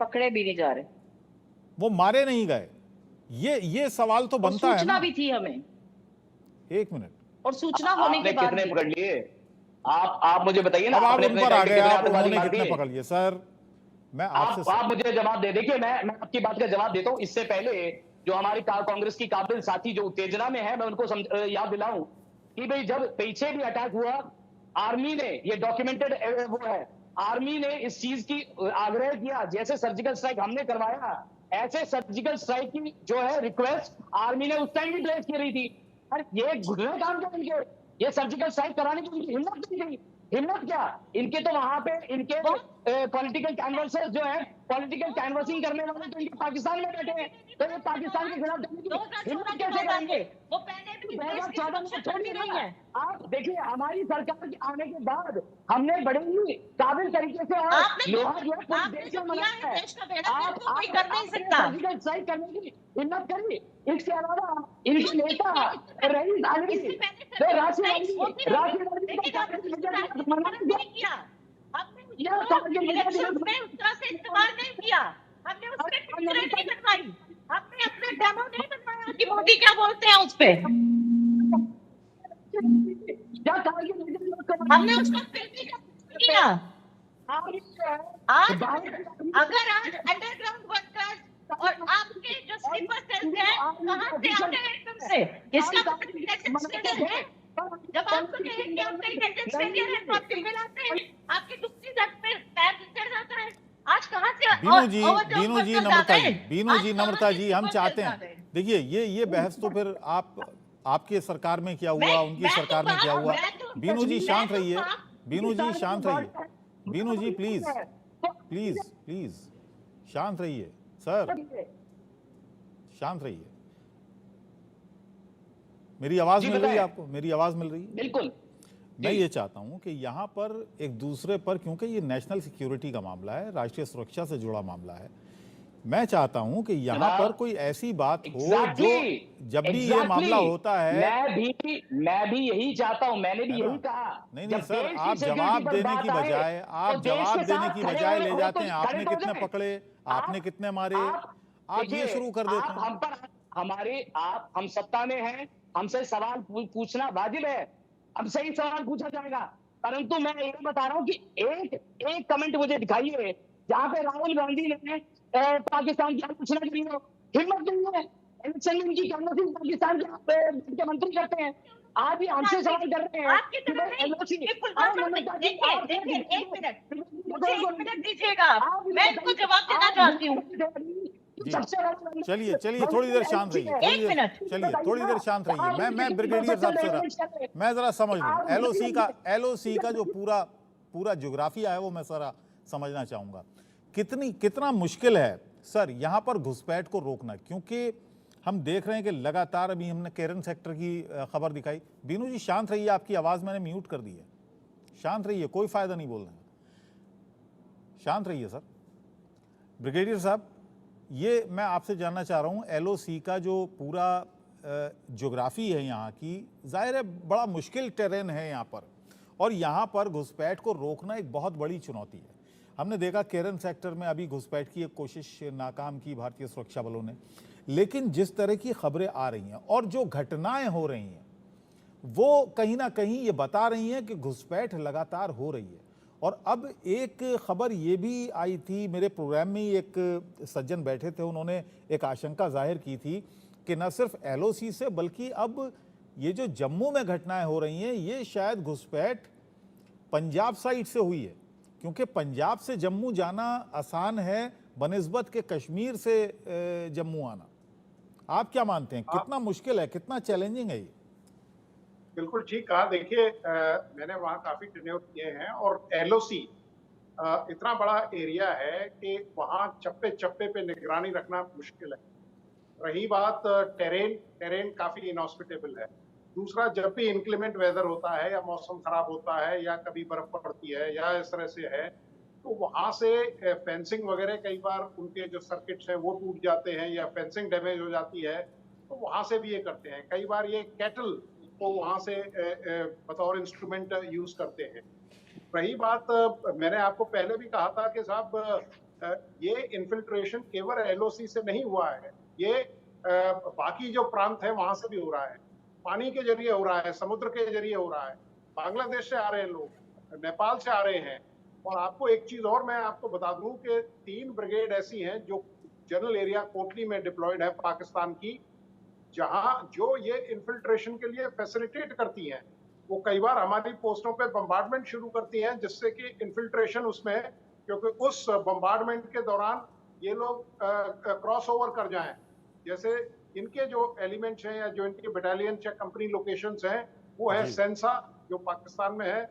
पकड़े भी नहीं जा रहे, वो मारे नहीं गए। ये सवाल तो और बनता है सूचना ना। भी थी हमें, एक मिनट, और सूचना होने आपने के बाद कितने भी। पकड़ लिए? आप मुझे बताइए ना, अब आप आपने उन अपने पर आ टाइम पे गए, कितने आप आतंकवादी उन्होंने मार कितने दिए? पकड़ लिए? सर मैं आपसे आप मुझे जवाब दे। देखिए मैं आपकी बात का जवाब देता हूं। इससे पहले जो हमारी कांग्रेस की काबिल साथी जो उत्तेजना में है, मैं उनको याद दिलाऊं कि भाई जब पीछे भी अटैक हुआ, आर्मी ने, ये डॉक्यूमेंटेड वो है, आर्मी ने इस चीज की आग्रह किया, जैसे सर्जिकल स्ट्राइक हमने करवाया, ऐसे सर्जिकल स्ट्राइक की जो है रिक्वेस्ट आर्मी ने उस टाइम भी प्लेस की रही थी। अरे ये घुटने काम क्या इनके, ये सर्जिकल स्ट्राइक कराने की इनकी हिम्मत नहीं थी। हिम्मत क्या इनके, तो वहां पे इनके पॉलिटिकल कैनवसर्स जो है, पॉलिटिकल कैनवसिंग करने वाले तो इनके पाकिस्तान में बैठे हैं, तो ये पाकिस्तान के खिलाफ जाने की हिम्मत कैसे करेंगे? वो पहले भी 2014 में छोड़ी नहीं नहीं है। है। आप देखिए हमारी सरकार के आने के बाद हमने बड़े ही काबिल तरीके से और आपने लोहा जो है पूरे आपने देश जो में किया मनाया है है। देश का बेड़ा आप गर्क, कोई कर नहीं सकता। सर्जिकल स्ट्राइक करने की हिम्मत करी। इसके अलावा इनके नेता रईस अली इससे पहले जो सर्जिकल स्ट्राइक्स होती रही, राशि लेकिन आपने नहीं किया। हमने यह उसको इलेक्शन में उस तरह से इस्तेमाल नहीं किया। हमने उस पर पिक्चरें नहीं बनवाई, हमने अपने डेमो नहीं बनवाया कि मोदी क्या बोलते हैं उस पे। हमने उसको फिल्म भी नहीं किया। आज अगर आज अंडरग्राउंड वर्कर्स और आपके जो स्लीपर सेल्स हैं कहां से आते हैं एकदम से, इसका मतलब इंटेलिजेंस फेलियर है। जब आपको कहें कि आपका इंटेलिजेंस फेलियर है तो आप सिविल आते हैं, आपकी दूसरी जगह पे पैर चढ़ जाता है। आज कहां से बीनू जी, overdose बीनू जी, workers आ नम्रता गए? जी, बीनू आज जी, कहां नम्रता से जी, हम super चाहते cells आ हैं, गए? देखिए ये बहस तो फिर आपके सरकार में क्या हुआ, उनकी मैं तो सरकार में क्या हुआ। मैं तो- बीनू जी मैं शांत तो रहिए, बात- बीनू जी शांत रहिए, बीनू जी प्लीज प्लीज प्लीज शांत रहिए सर, शांत रहिए। मेरी आवाज जी, मिल रही है बताएं। आपको? मेरी आवाज मिल रही है? बिल्कुल। मैं ये चाहता हूं कि यहाँ पर एक दूसरे पर, क्योंकि ये नेशनल सिक्योरिटी का मामला है, राष्ट्रीय सुरक्षा से जुड़ा मामला है, मैं चाहता हूं कि यहाँ पर कोई ऐसी बात हो जो जब भी ये मामला होता है। मैं भी यही चाहता हूं, मैंने भी है ना? यही कहा। नहीं जब सर, देश की आप सिक्योरिटी जवाब पर देने बात की आए, बजाय तो आप देश जवाब के देने साथ की खड़े बजाय हो, ले हो जाते तो हैं खड़े आपने तो कितने जाएं। पकड़े, आपने कितने मारे, आप ये देखिए, शुरू कर देते आप हैं। हम पर हम सत्ता में हैं, हमसे सवाल पूछना वाजिब है, हमसे ही सवाल पूछा जाएगा। परंतु मैं ये बता रहा हूं कि एक कमेंट मुझे दिखाइए जहां पे राहुल गांधी ने पाकिस्तान की आलोचना करी हो। हिम्मत नहीं है। इलेक्शन में इनकी कैंवसिंग पाकिस्तान के मंत्री करते हैं। आज भी हमसे सवाल कर रहे हैं आपकी तरह नहीं, बिल्कुल देखिए, एक मिनट, मुझे 1 मिनट दीजिएगा, मैं इनको जवाब देना चाहती हूँ। चलिए चलिए थोड़ी देर शांत रहिए, एक मिनट। चलिए थोड़ी देर शांत रहिए। मैं ब्रिगेडियर साहब से मैं जरा समझ लूं एलओसी का जो पूरा ज्योग्राफिया है वो मैं सारा समझना चाहूंगा। कितना मुश्किल है सर यहाँ पर घुसपैठ को रोकना, क्योंकि हम देख रहे हैं कि लगातार, अभी हमने केरन सेक्टर की खबर दिखाई। बीनू जी शांत रहिए, आपकी आवाज़ मैंने म्यूट कर दी है, शांत रहिए, कोई फ़ायदा नहीं बोलने का, शांत रहिए सर। ब्रिगेडियर साहब, ये मैं आपसे जानना चाह रहा हूँ, एलओसी का जो पूरा ज्योग्राफी है यहाँ की, ज़ाहिर है बड़ा मुश्किल टेरेन है यहाँ पर, और यहाँ पर घुसपैठ को रोकना एक बहुत बड़ी चुनौती है। हमने देखा केरन सेक्टर में अभी घुसपैठ की एक कोशिश नाकाम की भारतीय सुरक्षा बलों ने, लेकिन जिस तरह की खबरें आ रही हैं और जो घटनाएं हो रही हैं वो कहीं ना कहीं ये बता रही हैं कि घुसपैठ लगातार हो रही है। और अब एक खबर ये भी आई थी, मेरे प्रोग्राम में ही एक सज्जन बैठे थे, उन्होंने एक आशंका जाहिर की थी कि न सिर्फ एलओसी से बल्कि अब ये जो जम्मू में घटनाएं हो रही हैं ये शायद घुसपैठ पंजाब साइड से हुई है, क्योंकि पंजाब से जम्मू जाना आसान है बनिस्बत के कश्मीर से जम्मू आना। आप क्या मानते हैं, कितना मुश्किल है, कितना चैलेंजिंग है ये? बिल्कुल ठीक कहा। देखिए, मैंने वहाँ काफी टेन्योर किए हैं और एलओसी इतना बड़ा एरिया है कि वहाँ चप्पे चप्पे पे निगरानी रखना मुश्किल है। रही बात टेरेन काफी इनहॉस्पिटेबल है। दूसरा, जब भी इंक्लीमेंट वेदर होता है या मौसम खराब होता है या कभी बर्फ पड़ती है या इस तरह से है, तो वहां से फेंसिंग वगैरह कई बार उनके जो सर्किट्स हैं वो टूट जाते हैं या फेंसिंग डैमेज हो जाती है, तो वहां से भी ये करते हैं। कई बार ये कैटल को वहां से बतौर इंस्ट्रूमेंट यूज करते हैं। रही बात, मैंने आपको पहले भी कहा था कि साहब ये इन्फिल्ट्रेशन केवल एलओसी से नहीं हुआ है, ये बाकी जो प्रांत है वहां से भी हो रहा है, पानी के जरिए हो रहा है, समुद्र के जरिए हो रहा है, बांग्लादेश से आ रहे हैं लोग, नेपाल से आ रहे हैं। और आपको एक चीज और मैं आपको बता दूं कि 3 ब्रिगेड ऐसी हैं जो जनरल एरिया कोटली में डिप्लॉयड है पाकिस्तान की, जहां जो ये इन्फिल्ट्रेशन के लिए फैसिलिटेट करती हैं। वो कई बार हमारी पोस्टों पे बम्बार्डमेंट शुरू करती हैं जिससे कि इन्फिल्ट्रेशन उसमें, क्योंकि उस बम्बार्डमेंट के दौरान ये लोग क्रॉस ओवर कर जाएं। जैसे इनके जो एलिमेंट्स हैं या जो इनके बटालियन या कंपनी लोकेशंस हैं वो है सेंसा जो पाकिस्तान में है,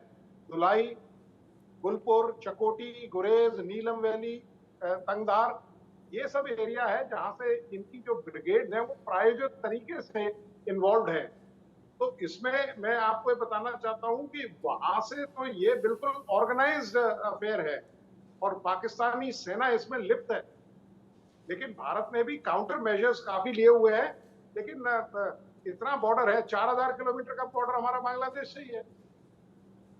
धुलाई, गुलपुर, चकोटी, गुरेज, नीलम वैली, तंगधार, ये सब एरिया है जहां से इनकी जो ब्रिगेड है वो प्रायोजित तरीके से इन्वॉल्व है। तो इसमें मैं आपको ये बताना चाहता हूं कि वहां से तो ये बिल्कुल ऑर्गेनाइज्ड अफेयर है और पाकिस्तानी सेना इसमें लिप्त है। लेकिन भारत ने भी काउंटर मेजर्स काफी लिए हुए हैं, लेकिन इतना बॉर्डर है, 4000 किलोमीटर का बॉर्डर हमारा बांग्लादेश से ही है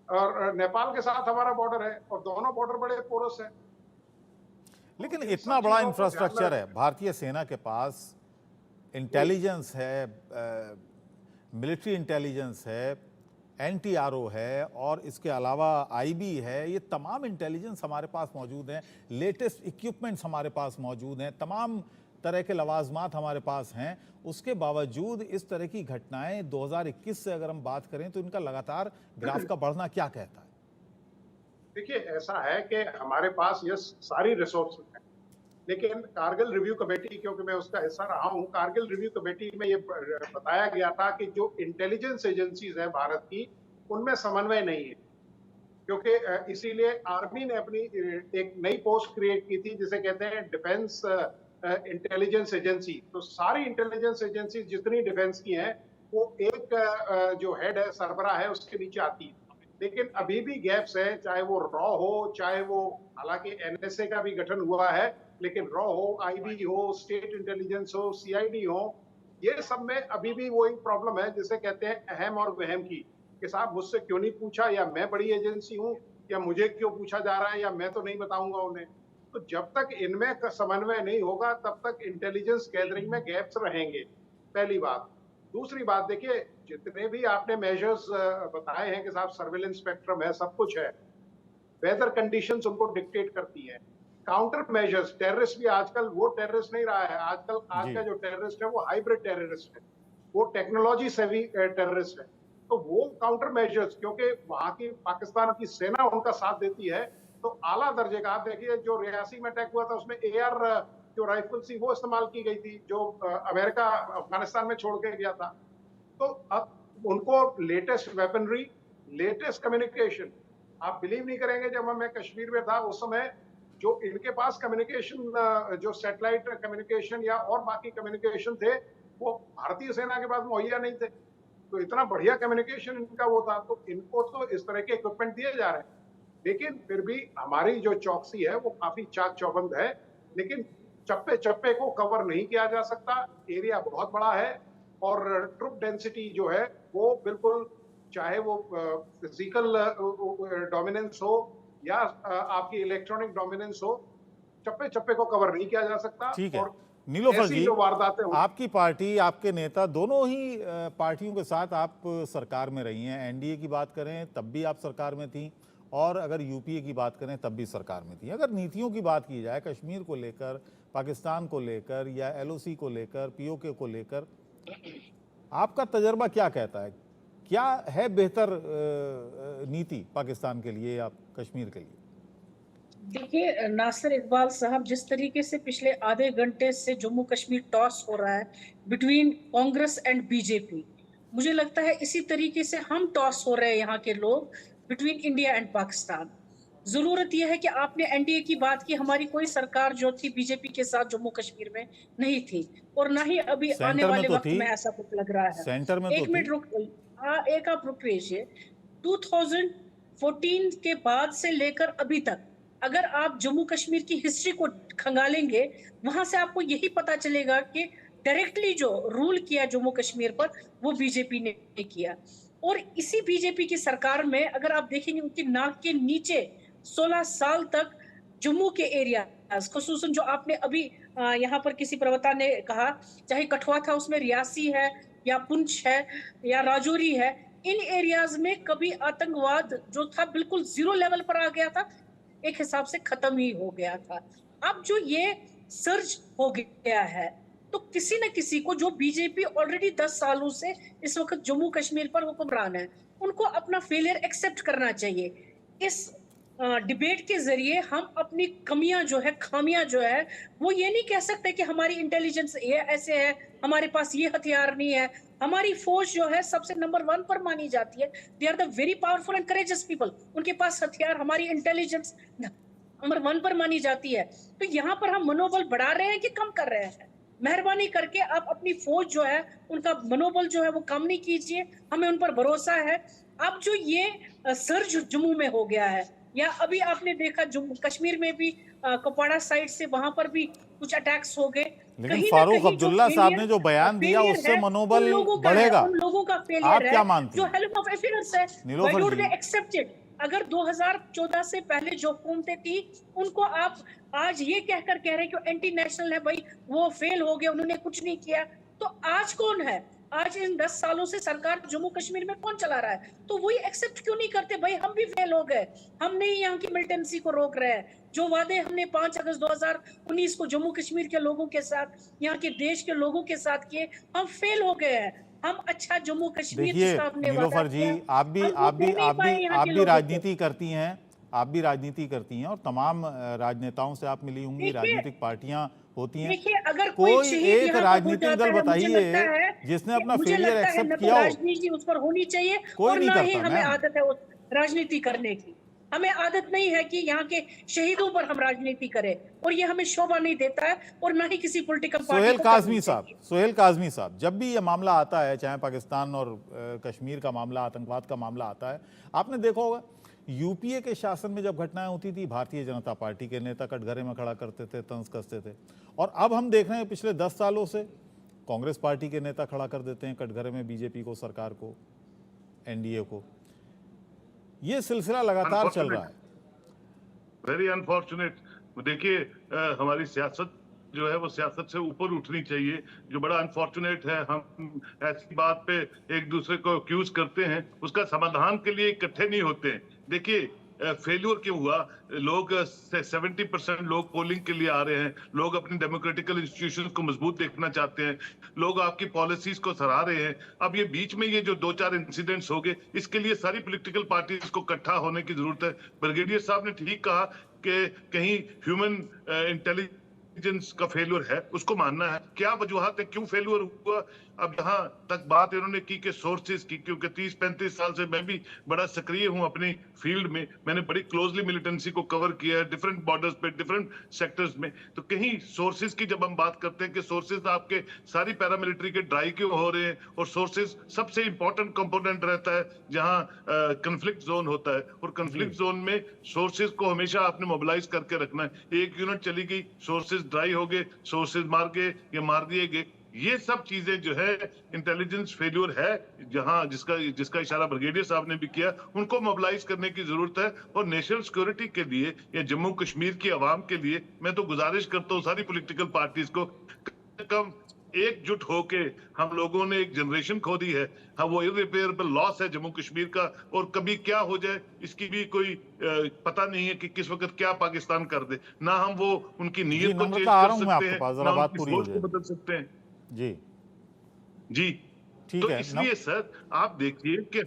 और नेपाल के साथ हमारा बॉर्डर है और दोनों बॉर्डर बड़े पोरस है। लेकिन इतना बड़ा इंफ्रास्ट्रक्चर है भारतीय सेना के पास, इंटेलिजेंस है, मिलिट्री इंटेलिजेंस है, एनटीआरओ है और इसके अलावा आईबी है, ये तमाम इंटेलिजेंस हमारे पास मौजूद हैं, लेटेस्ट इक्विपमेंट्स हमारे पास मौजूद हैं, तमाम तरह के लवाजमात हमारे पास हैं। उसके बावजूद इस तरह की घटनाएं 2021 से अगर हम बात करें तो इनका लगातार ग्राफ का बढ़ना क्या कहता है? देखिए, ऐसा है कि हमारे पास ये सारी रिसोर्स हैं, लेकिन कारगिल रिव्यू कमेटी, क्योंकि मैं उसका हिस्सा रहा हूं, कारगिल रिव्यू कमेटी में ये बताया गया था कि जो इंटेलिजेंस एजेंसीज हैं भारत की उनमें समन्वय नहीं है, क्योंकि इसीलिए आर्मी ने अपनी एक नई पोस्ट क्रिएट की थी जिसे कहते हैं डिफेंस इंटेलिजेंस एजेंसी। तो सारी इंटेलिजेंस एजेंसी जितनी डिफेंस की हैं वो एक जो हेड है, सरबराह है, उसके नीचे आती है। लेकिन अभी भी गैप्स है, चाहे वो रॉ हो, चाहे वो, हालांकि एनएसए का भी गठन हुआ है, लेकिन रॉ हो, आईबी हो, स्टेट इंटेलिजेंस हो, सीआईडी हो, ये सब में अभी भी वो एक प्रॉब्लम है जिसे कहते हैं अहम और वहम की, कि साहब मुझसे क्यों नहीं पूछा, या मैं बड़ी एजेंसी हूं, या मुझे क्यों पूछा जा रहा है, या मैं तो नहीं बताऊंगा उन्हें। तो जब तक इनमें समन्वय नहीं होगा तब तक इंटेलिजेंस गैदरिंग में गैप्स रहेंगे, पहली बात। दूसरी बात, देखिए, जितने भी आपने मेजर्स बताए हैं कि साहब सर्विलेंस स्पेक्ट्रम है, सब कुछ है, वेदर कंडीशंस उनको डिक्टेट करती हैं। काउंटर मेजर्स, टेररिस्ट भी आजकल वो टेररिस्ट नहीं रहा है, आजकल आज का जो टेररिस्ट है वो हाइब्रिड टेररिस्ट है, वो टेक्नोलॉजी से भी टेररिस्ट है। तो वो काउंटर मेजर्स, क्योंकि वहां की पाकिस्तान की सेना उनका साथ देती है, तो आला दर्जे का, आप देखिए जो रियासी में अटैक हुआ था उसमें एआर जो राइफल थी वो इस्तेमाल की गई थी, जो अमेरिका अफगानिस्तान में छोड़ के गया था। तो अब उनको लेटेस्ट वेपनरी, लेटेस्ट कम्युनिकेशन, आप बिलीव नहीं करेंगे, जब मैं कश्मीर में था उस समय जो इनके पास कम्युनिकेशन, जो सैटेलाइट कम्युनिकेशन या और बाकी कम्युनिकेशन थे, वो भारतीय सेना के पास मुहैया नहीं थे। तो इतना बढ़िया कम्युनिकेशन इनका वो था, तो इनको तो इस तरह के इक्विपमेंट दिए जा रहे हैं। लेकिन फिर भी हमारी जो चौकसी है वो काफी चाक चौबंद है, लेकिन चप्पे चप्पे को कवर नहीं किया जा सकता, एरिया बहुत बड़ा है और ट्रुप डेंसिटी जो है वो बिल्कुल, चाहे वो फिजिकल डोमिनेंस हो या आपकी इलेक्ट्रॉनिक डोमिनेंस हो, चप्पे चप्पे को कवर नहीं किया जा सकता। ठीक है नीलोफर जी, आपकी पार्टी, आपके नेता, दोनों ही पार्टियों के साथ आप सरकार में रही हैं। एनडीए की बात करें तब भी आप सरकार में थी, और अगर यूपीए की बात करें तब भी सरकार में थी। अगर नीतियों की बात की जाए कश्मीर को लेकर, पाकिस्तान को लेकर या एलओसी को लेकर, पीओके को लेकर, आपका तजर्बा क्या कहता है? क्या है बेहतर नीति पाकिस्तान के लिए या कश्मीर के लिए? देखिए नासिर इकबाल साहब, जिस तरीके से पिछले आधे घंटे से जम्मू कश्मीर टॉस हो रहा है बिटवीन कांग्रेस एंड बीजेपी, मुझे लगता है इसी तरीके से हम टॉस हो रहे हैं यहाँ के लोग बिटवीन इंडिया एंड पाकिस्तान। जरूरत यह है कि आपने एनडीए की बात की, हमारी कोई सरकार जो थी बीजेपी के साथ जम्मू कश्मीर में नहीं थी, और ना ही अभी आने वाले वक्त में ऐसा कुछ लग रहा है। सेंटर में एक मिनट रुक, एक आप रुक रहिए। 2014 के बाद से लेकर अभी तक अगर आप जम्मू कश्मीर की हिस्ट्री को खंगालेंगे, वहां से आपको यही पता चलेगा कि डायरेक्टली जो रूल किया जम्मू कश्मीर पर वो बीजेपी ने किया। और इसी बीजेपी की सरकार में अगर आप देखेंगे उनकी नाक के नीचे 16 साल तक जम्मू के एरिया, खसूसन जो आपने अभी यहाँ पर किसी प्रवक्ता ने कहा, चाहे कठुआ था उसमें रियासी है या पुंछ है या राजौरी है, इन एरियाज में कभी आतंकवाद जो था बिल्कुल 0 लेवल पर आ गया था, एक हिसाब से खत्म ही हो गया था। अब जो ये सर्ज हो गया है तो किसी न किसी को, जो बीजेपी ऑलरेडी 10 सालों से इस वक्त जम्मू कश्मीर पर हुक्मरान है, उनको अपना फेलियर एक्सेप्ट करना चाहिए। इस डिबेट के जरिए हम अपनी कमियां जो है, खामियां जो है, वो ये नहीं कह सकते कि हमारी इंटेलिजेंस ये ऐसे है, हमारे पास ये हथियार नहीं है। हमारी फौज जो है सबसे नंबर 1 पर मानी जाती है। They are the very powerful and courageous people. उनके पास हथियार, हमारी इंटेलिजेंस नंबर 1 पर मानी जाती है। तो यहाँ पर हम मनोबल बढ़ा रहे हैं कि कम कर रहे हैं? मेहरबानी करके आप अपनी फौज जो है, उनका मनोबल जो है वो कम नहीं कीजिए, हमें उन पर भरोसा है। अब जो ये सर्ज जम्मू में हो गया है, या अभी आपने देखा जम्मू कश्मीर में भी कुपवाड़ा साइड से वहां पर भी कुछ अटैक्स हो गए। लेकिन फारूक अब्दुल्ला साहब ने जो बयान दिया उससे मनोबल बढ़ेगा। उन लोगों का आप फेलियर क्या है मानती जो हैं? हेल्प ऑफ अफेयर्स है। नीलोफर व्हाई डोंट जी। They accept it? अगर 2014 से पहले जो हुकूमतें थी उनको आप आज ये कहकर कह रहे हैं कि एंटी नेशनल है, भाई वो फेल हो गए, उन्होंने कुछ नहीं किया, तो आज कौन है? आज इन 10 सालों से सरकार जम्मू कश्मीर में कौन चला रहा है? तो वही एक्सेप्ट क्यों नहीं करते? भाई हम भी फेल हो गए, हम नहीं यहाँ की मिलिटेंसी को रोक रहे हैं। जो वादे हमने 5 अगस्त 2019 को जम्मू कश्मीर के लोगों के साथ, यहाँ के देश के लोगों के साथ किए, हम फेल हो गए हैं। हम अच्छा जम्मू कश्मीर देखिए जिसका हमने वादा नीलोफर जी, किया, आप भी हम वो दे नहीं पाए यहाँ आप के भी लोगों को। राजनीति करती हैं, आप भी राजनीति करती हैं और तमाम राजनेताओं से आप मिली होंगी, देखिए- राजनीतिक पार्टियां होती हैं। देखिए, अगर कोई कोई शहीद एक यहाँ पर हो राजनीतिक जाता दल है, मुझे बताइए लगता है जिसने अपना मुझे फेलियर लगता है एक्सेप्ट न तो किया हो। राजनीति उस पर होनी चाहिए कोई और नहीं ना ही करता, हमें मैम। आदत है उस राजनीति करने की। हमें आदत नहीं है कि यहाँ के शहीदों पर हम राजनीति करें, और ये हमें शोभा नहीं देता है, और ना ही किसी पॉलिटिकल पार्टी सोहेल को काजमी करनी साहब, चाहिए। सोहेल काजमी साहब, जब भी ये मामला आता है, चाहे पाकिस्तान और कश्मीर का मामला, आतंकवाद का मामला आता है, आपने देखा होगा यूपीए के शासन में जब घटनाएं होती थी, भारतीय जनता पार्टी के नेता कटघरे में खड़ा करते थे, तंज कसते थे। और अब हम देख रहे हैं पिछले 10 सालों से कांग्रेस पार्टी के नेता खड़ा कर देते हैं कटघरे में बीजेपी को, सरकार को, एनडीए को। ये सिलसिला लगातार चल रहा है। Very unfortunate. देखिए हमारी सियासत जो है वो सियासत से ऊपर उठनी चाहिए। जो बड़ा अनफॉर्चुनेट है, हम ऐसी बात पे एक दूसरे को अक्यूज करते हैं, उसका समाधान के लिए इकट्ठे नहीं होते हैं। देखिए फेल्यूर क्यों हुआ? लोग 70% लोग पोलिंग के लिए आ रहे हैं, लोग अपनी डेमोक्रेटिकल इंस्टीट्यूशंस को मजबूत देखना चाहते हैं, लोग आपकी पॉलिसीज को सराह रहे हैं। अब ये बीच में ये जो 2-4 इंसिडेंट्स हो गए, इसके लिए सारी पॉलिटिकल पार्टीज को इकट्ठा होने की जरूरत है। ब्रिगेडियर साहब ने ठीक कहा कि कहीं ह्यूमन इंटेलिजेंस का फेल्यूर है, उसको मानना है। क्या वजूहत है, क्यों फेल्यूर हुआ? अब यहाँ तक बात इन्होंने की कि सोर्सेज की, क्योंकि 30-35 साल से मैं भी बड़ा सक्रिय हूँ अपनी फील्ड में, मैंने बड़ी क्लोजली मिलिटेंसी को कवर किया है डिफरेंट बॉर्डर्स पे, डिफरेंट सेक्टर्स में। तो कहीं सोर्सेज की जब हम बात करते हैं कि सोर्सेज आपके सारी पैरामिलिट्री के ड्राई क्यों हो रहे हैं, और सोर्सेज सबसे इंपॉर्टेंट कंपोनेंट रहता है जहाँ कंफ्लिक्ट जोन होता है, और कंफ्लिक्ट जोन में सोर्सेज को हमेशा आपने मोबिलाइज करके रखना है। एक यूनिट चली गई, सोर्सेज ड्राई हो गए, सोर्सेज मार गए या मार दिए गए, ये सब चीजें जो है इंटेलिजेंस फेल्यूर है, जहां जिसका इशारा ब्रिगेडियर साहब ने भी किया। उनको मोबिलाइज करने की जरूरत है, और नेशनल सिक्योरिटी के लिए या जम्मू कश्मीर की आवाम के लिए मैं तो गुजारिश करता हूँ सारी पॉलिटिकल पार्टीज को, कम एकजुट होके, हम लोगों ने एक जनरेशन खो दी है। हाँ, वो इररिपेयरेबल लॉस है जम्मू कश्मीर का, और कभी क्या हो जाए इसकी भी कोई पता नहीं है कि किस वक्त क्या पाकिस्तान कर दे। ना हम वो उनकी नीयत को चेंज कर सकते हैं, ना उनकी सोच को बदल सकते हैं। जी ठीक तो है। इसलिए सर आप देखिए कि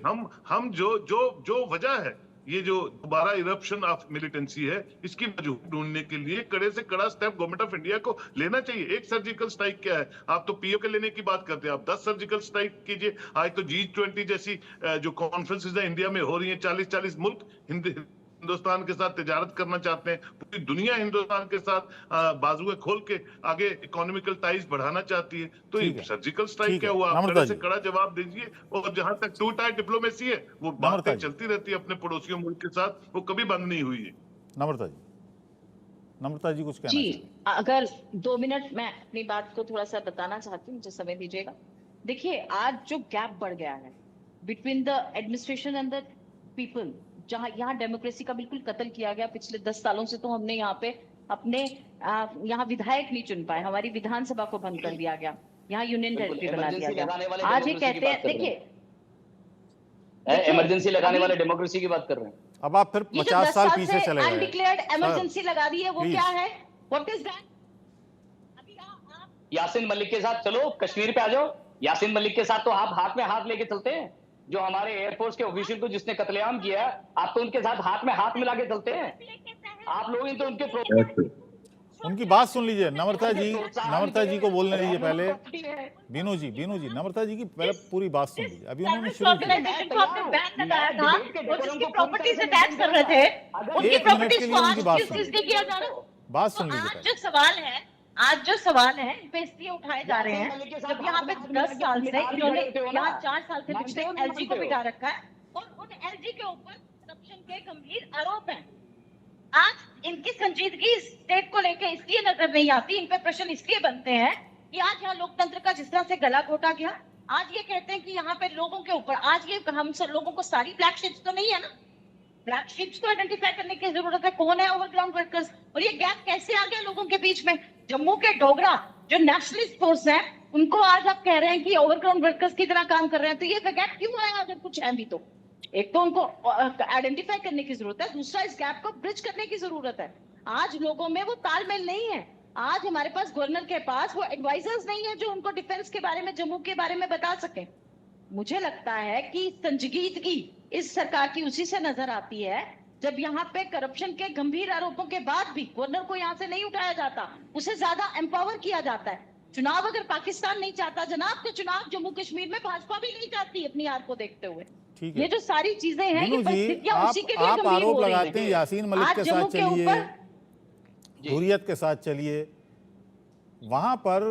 हम जो वजह है, ये जो दोबारा इरप्शन ऑफ मिलिटेंसी है, इसकी वजह ढूंढने के लिए कड़े से कड़ा स्टेप गवर्नमेंट ऑफ इंडिया को लेना चाहिए। एक सर्जिकल स्ट्राइक क्या है? आप तो पीओ के लेने की बात करते हैं, आप 10 सर्जिकल स्ट्राइक कीजिए। आज तो G20 जैसी जो कॉन्फ्रेंसेज है इंडिया में हो रही है, 40-40 मुल्क हिंदुस्तान के साथ तिजारत करना चाहते हैं, पूरी दुनिया हिंदुस्तान के साथ बाजुए खोल के आगे इकोनॉमिकल टाइज बढ़ाना चाहती है। तो ये सर्जिकल स्ट्राइक क्या हुआ? आप कड़े से कड़ा जवाब दीजिए। और जहां तक टू टायर डिप्लोमेसी है, वो बातें चलती रहती है अपने पड़ोसियों मुल्क के साथ, वो कभी बंद नहीं हुई है। नम्रता जी। नम्रता जी कुछ कहना जी, चाहिए। अगर 2 मिनट मैं अपनी बात को थोड़ा सा बताना चाहती हूँ, मुझे समय दीजिएगा। देखिए, आज जो गैप बढ़ गया है between the administration and the people, जहाँ यहाँ डेमोक्रेसी का बिल्कुल कत्ल किया गया। पिछले 10 सालों से तो हमने यहाँ पे अपने यहाँ विधायक नहीं चुन पाए, हमारी विधानसभा को बंद कर दिया गया, यहाँ यूनियन टेरिटरी बना दिया गया। आज ये कहते हैं, देखिए इमरजेंसी लगाने वाले डेमोक्रेसी की बात कर रहे हैं। अब आप फिर 50 साल पीछे चले गए। अनडिक्लेयर्ड इमरजेंसी लगा दी है, वो please. क्या है? What is that? अभी आप यासीन मलिक के साथ चलो, कश्मीर पे आ जाओ। यासीन मलिक के साथ तो आप हाथ में हाथ लेके चलते हैं। जो हमारे एयरफोर्स के ऑफिशियल को जिसने कत्लेआम किया, आप तो उनके साथ हाथ में हाथ मिला के चलते हैं। आप लोग ही तो उनके उनकी बात सुन लीजिए। नम्रता जी को बोलने दीजिए पहले। बीनू जी, नम्रता जी की पहले पूरी बात सुन लीजिए। अभी उन्होंने शुरू किया। ऑर्गेनाइजेशन को आपने बैन लगाया था, और जिसकी प्रॉपर्टी से टैक्स कर रहे थे, उनकी एक मिनट प्रॉपर्टीज के को लिए आज उनकी बात क्यों सुन सीज नहीं किया जा रहा? बात सुन तो लीजिए आज पहले। जो सवाल है इन पे इसलिए उठाए जा रहे हैं, जब यहाँ पे 10 साल से इन्होंने यहाँ 4 साल से पिछले एलजी को बिठा रखा है, और उन एलजी के ऊपर करप्शन के गंभीर आरोप हैं। आज इनकी संजीदगी स्टेट को लेके इसलिए नजर नहीं आती, इन पे प्रश्न इसलिए बनते हैं कि आज यहाँ लोकतंत्र का जिस तरह से गला घोटा गया। आज ये कहते हैं कि यहाँ पे लोगों के ऊपर, आज ये हम सब लोगों को सारी ब्लैक शीट्स तो नहीं है ना, ब्लैक शीट्स को आइडेंटिफाई करने की जरूरत है। कौन है ओवरग्राउंड वर्कर्स, और ये गैप कैसे आ गया लोगों के बीच में? जम्मू के डोगरा जो नेशनलिस्ट फोर्स है, उनको आज आप कह रहे हैं कि ओवरग्राउंड वर्कर्स की तरह काम कर रहे हैं, तो ये गैप क्यों आया? अगर कुछ है भी तो एक तो उनको आइडेंटिफाई करने की जरूरत है, दूसरा इस गैप को ब्रिज करने की जरूरत है। आज लोगों में वो तालमेल नहीं है। आज हमारे पास गवर्नर के पास वो एडवाइजर्स नहीं है जो उनको डिफेंस के बारे में, जम्मू के बारे में बता सके। मुझे लगता है कि संजीदगी इस सरकार की उसी से नजर आती है जब यहाँ पे करप्शन के गंभीर आरोपों के बाद भी गवर्नर को यहाँ से नहीं उठाया जाता, उसे ज्यादा एम्पावर किया जाता है। चुनाव अगर पाकिस्तान नहीं चाहता जनाब, तो चुनाव जम्मू कश्मीर में भाजपा भी नहीं चाहती अपनी हार को देखते हुए। ठीक है। ये जो सारी चीजें हैं, ये बीनू जी, परिस्थितियां उसी के लिए आप गंभीर आरोप हो रही लगाते हैं यासीन मलिक आज के जम्मू साथ के चलिए, ऊपर हुर्रियत के साथ चलिए, वहां पर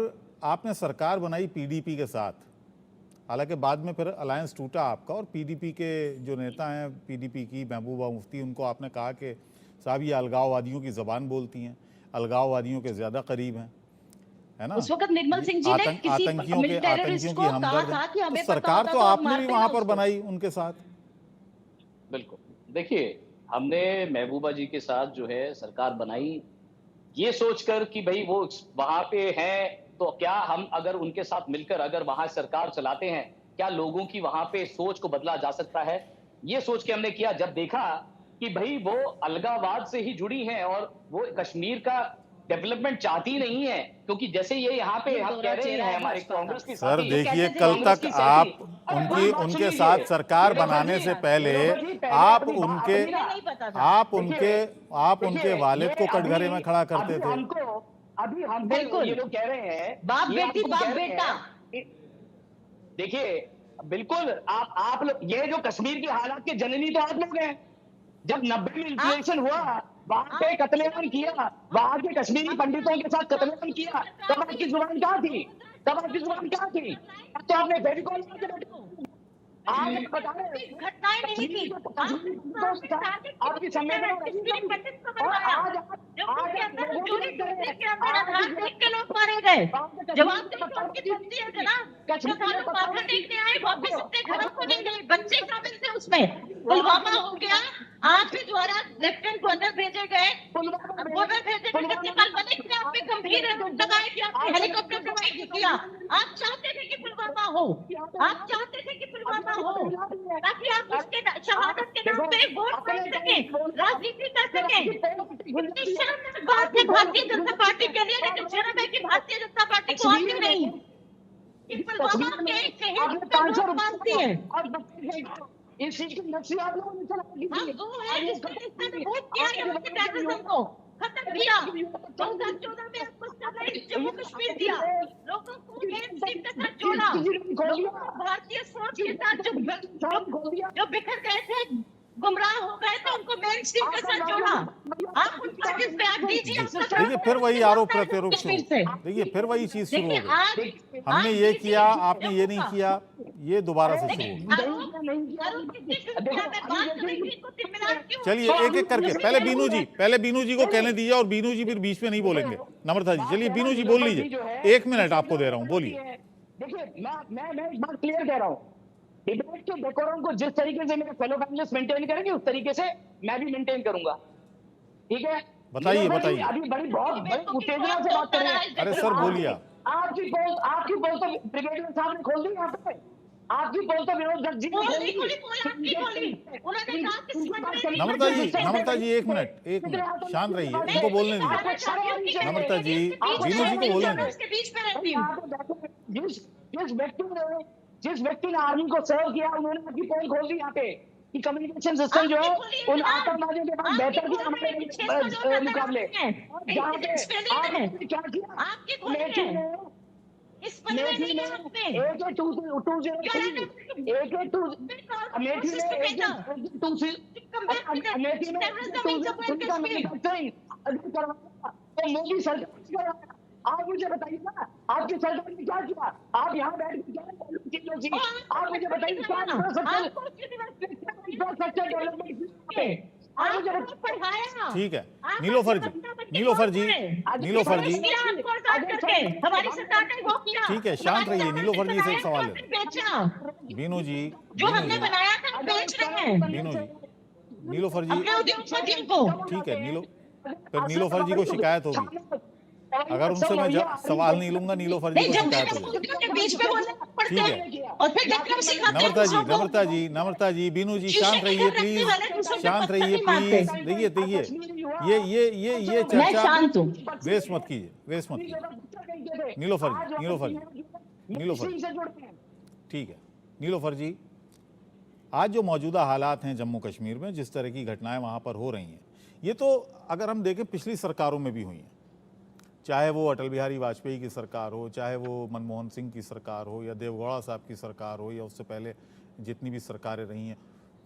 आपने सरकार बनाई पीडीपी के साथ। हालांकि बाद में फिर अलायंस टूटा आपका, और पीडीपी के जो नेता हैं, पीडीपी की महबूबा मुफ्ती, उनको आपने कहा कि साहब ये अलगाववादियों की ज़बान बोलती हैं, अलगाववादियों के ज़्यादा करीब हैं, है ना? उस वक्त निर्मल सिंह जी ने किसी आतंकियों टेररिस्ट की को हमदर्द कहा हैं। था कि हमें तो सरकार पता तो होता आपने भी मारते वहां ना पर उसको। बनाई उनके साथ। बिल्कुल, देखिए हमने महबूबा जी के साथ जो है सरकार बनाई, ये सोचकर कि भाई वो वहां पे हैं, तो क्या हम अगर उनके साथ मिलकर अगर वहां सरकार चलाते हैं, क्या लोगों की वहां पे सोच को बदला जा सकता है? ये सोच के हमने किया। जब देखा कि भाई वो अलगावाद से ही जुड़ी हैं और वो कश्मीर का डेवलपमेंट चाहती नहीं है, क्योंकि जैसे ये यहाँ पे हम कह रहे हैं हमारे कांग्रेस की सर साथी- देखिए, कल तक आप उनके साथ सरकार बनाने से पहले आप उनके वालिद को कटघरे में खड़ा करते थे। अभी हम बिल्कुल। ये लोग कह रहे हैं बाप ये बेटी, आपको बाप कह रहे बेटा। हैं। देखिए बिल्कुल, आप लोग, ये जो कश्मीर की हालात के जननी तो आप लोग हैं। जब 90 में इन्फ्लेशन हुआ, वहां पे कत्लेआम किया, वहां के कश्मीरी पंडितों के साथ कत्लेआम किया, तब आपकी जुबान कहाँ थी? तब आपकी जुबान कहाँ थी? अब तो आपने फेविकॉल लगा के बैठे हो। आप बता रहे हैं घटनाएं नहीं थी। आपकी सम्मेलन लोग मारे गए। जवाब वापस अपने घरों को नहीं गए, बच्चे शामिल थे उसमें। पुलवामा हो गया, आपके द्वारा लेफ्टिनेंट गवर्नर भेजे गए, गवर्नर भेजे गए, सत्यपाल मलिक ने आप पे गंभीर आरोप लगाए कि आपने हेलीकॉप्टर प्रोवाइड नहीं किया। आप चाहते थे कि पुलवामा हो, आप चाहते थे कि पुलवामा हो, ताकि आप उसके शहादत के नाम पे वोट कर सके, राजनीति कर सके। इतनी शर्मनाक बात है भारतीय जनता पार्टी के लिए, लेकिन शर्म है कि भारतीय जनता पार्टी को आती नहीं। पुलवामा के शहीद पे वोट मांगती है। इस चीज की नक्शे आप लोगों ने चलाई हाँ, वो है जिसने वोट किया यहाँ के टेररिज्म को खत्म किया। 2014 में आपको स्टेबलाइज जम्मू कश्मीर दिया, लोगों को मेन स्ट्रीम के साथ जोड़ा, लोगों को भारतीय सोच के साथ जो बिखर गए थे, गुमराह हो गए थे, उनको मेन स्ट्रीम के साथ जोड़ा। आप उन पार्टीज पे आप दीजिए। देखिए फिर वही आरोप प्रत्यारोप शुरू, देखिए फिर वही चीज शुरू हो गई। हमने ये किया, आपने ये नहीं किया, ये दोबारा से शुरू हो गई। चलिए एक एक करके, पहले बीनू जी को कहने दीजिए, और बीनू जी फिर बीच में नहीं बोलेंगे। नम्रता जी, चलिए बीनू जी बोल लीजिए, 1 मिनट आपको दे रहा हूँ, बोलिए। देखिए मैं एक बात क्लियर कह रहा हूँ, डिबेट के डेकोरम को जिस तरीके से मेरे फेलो पैनलिस्ट मेंटेन करेंगे उस तरीके से मैं भी मेंटेन करूंगा, ठीक है? बताइए बताइए। अभी बहुत बड़ी उत्तेजना से बात कर रहे हैं। अरे सर बोलिए। आपकी पोल तो ब्रिगेडियर साहब ने खोल दी यहाँ पे, आपकी पोल तो विनोद दत्त जी ने नम्रता जी 1 मिनट शांत रहिए, उनको बोलने दीजिए। नम्रता जी, बीनू जी को बोलने दीजिए। जिस व्यक्ति ने आर्मी को सर्व किया उन्होंने आपकी पोल खोल दी यहाँ पे कि कम्युनिकेशन सिस्टम जो है उन आतंकवादियों के पास बेहतर थी हमारे मुकाबले। जहाँ पे क्या किया इस अमेठी में मोदी सरकार, आप मुझे बताइए ना आपकी सरकार ने क्या किया? आप यहाँ बैठ के आप मुझे बताइए क्या इंफ्रास्ट्रक्चर डेवलपमेंट, आप मुझे बताइए। ठीक है नीलोफर जी हमारी सरकार ने वो किया। ठीक है, शांत रहिए। नीलोफर जी से एक सवाल है। बीनू जी, जो हमने बनाया था बेच रहे हैं बीनू जी, नीलोफर जी, अपने उद्योगपतियों को। ठीक है फिर नीलोफर जी को शिकायत होगी, अगर उनसे मैं सवाल नहीं लूंगा नीलोफर जी को शिकायत होगी। ठीक है और फिर नम्रता जी, बीनू जी शांत रहिए प्लीज, शांत रहिए प्लीज। देखिए ये चर्चा वेस्ट मत कीजिए। नीलोफर जी, ठीक है नीलोफर जी, आज जो मौजूदा हालात हैं जम्मू कश्मीर में, जिस तरह की घटनाएं वहां पर हो रही हैं, ये तो अगर हम देखें पिछली सरकारों में भी हुई हैं, चाहे वो अटल बिहारी वाजपेयी की सरकार हो, चाहे वो मनमोहन सिंह की सरकार हो, या देवगौड़ा साहब की सरकार हो, या उससे पहले जितनी भी सरकारें रही हैं,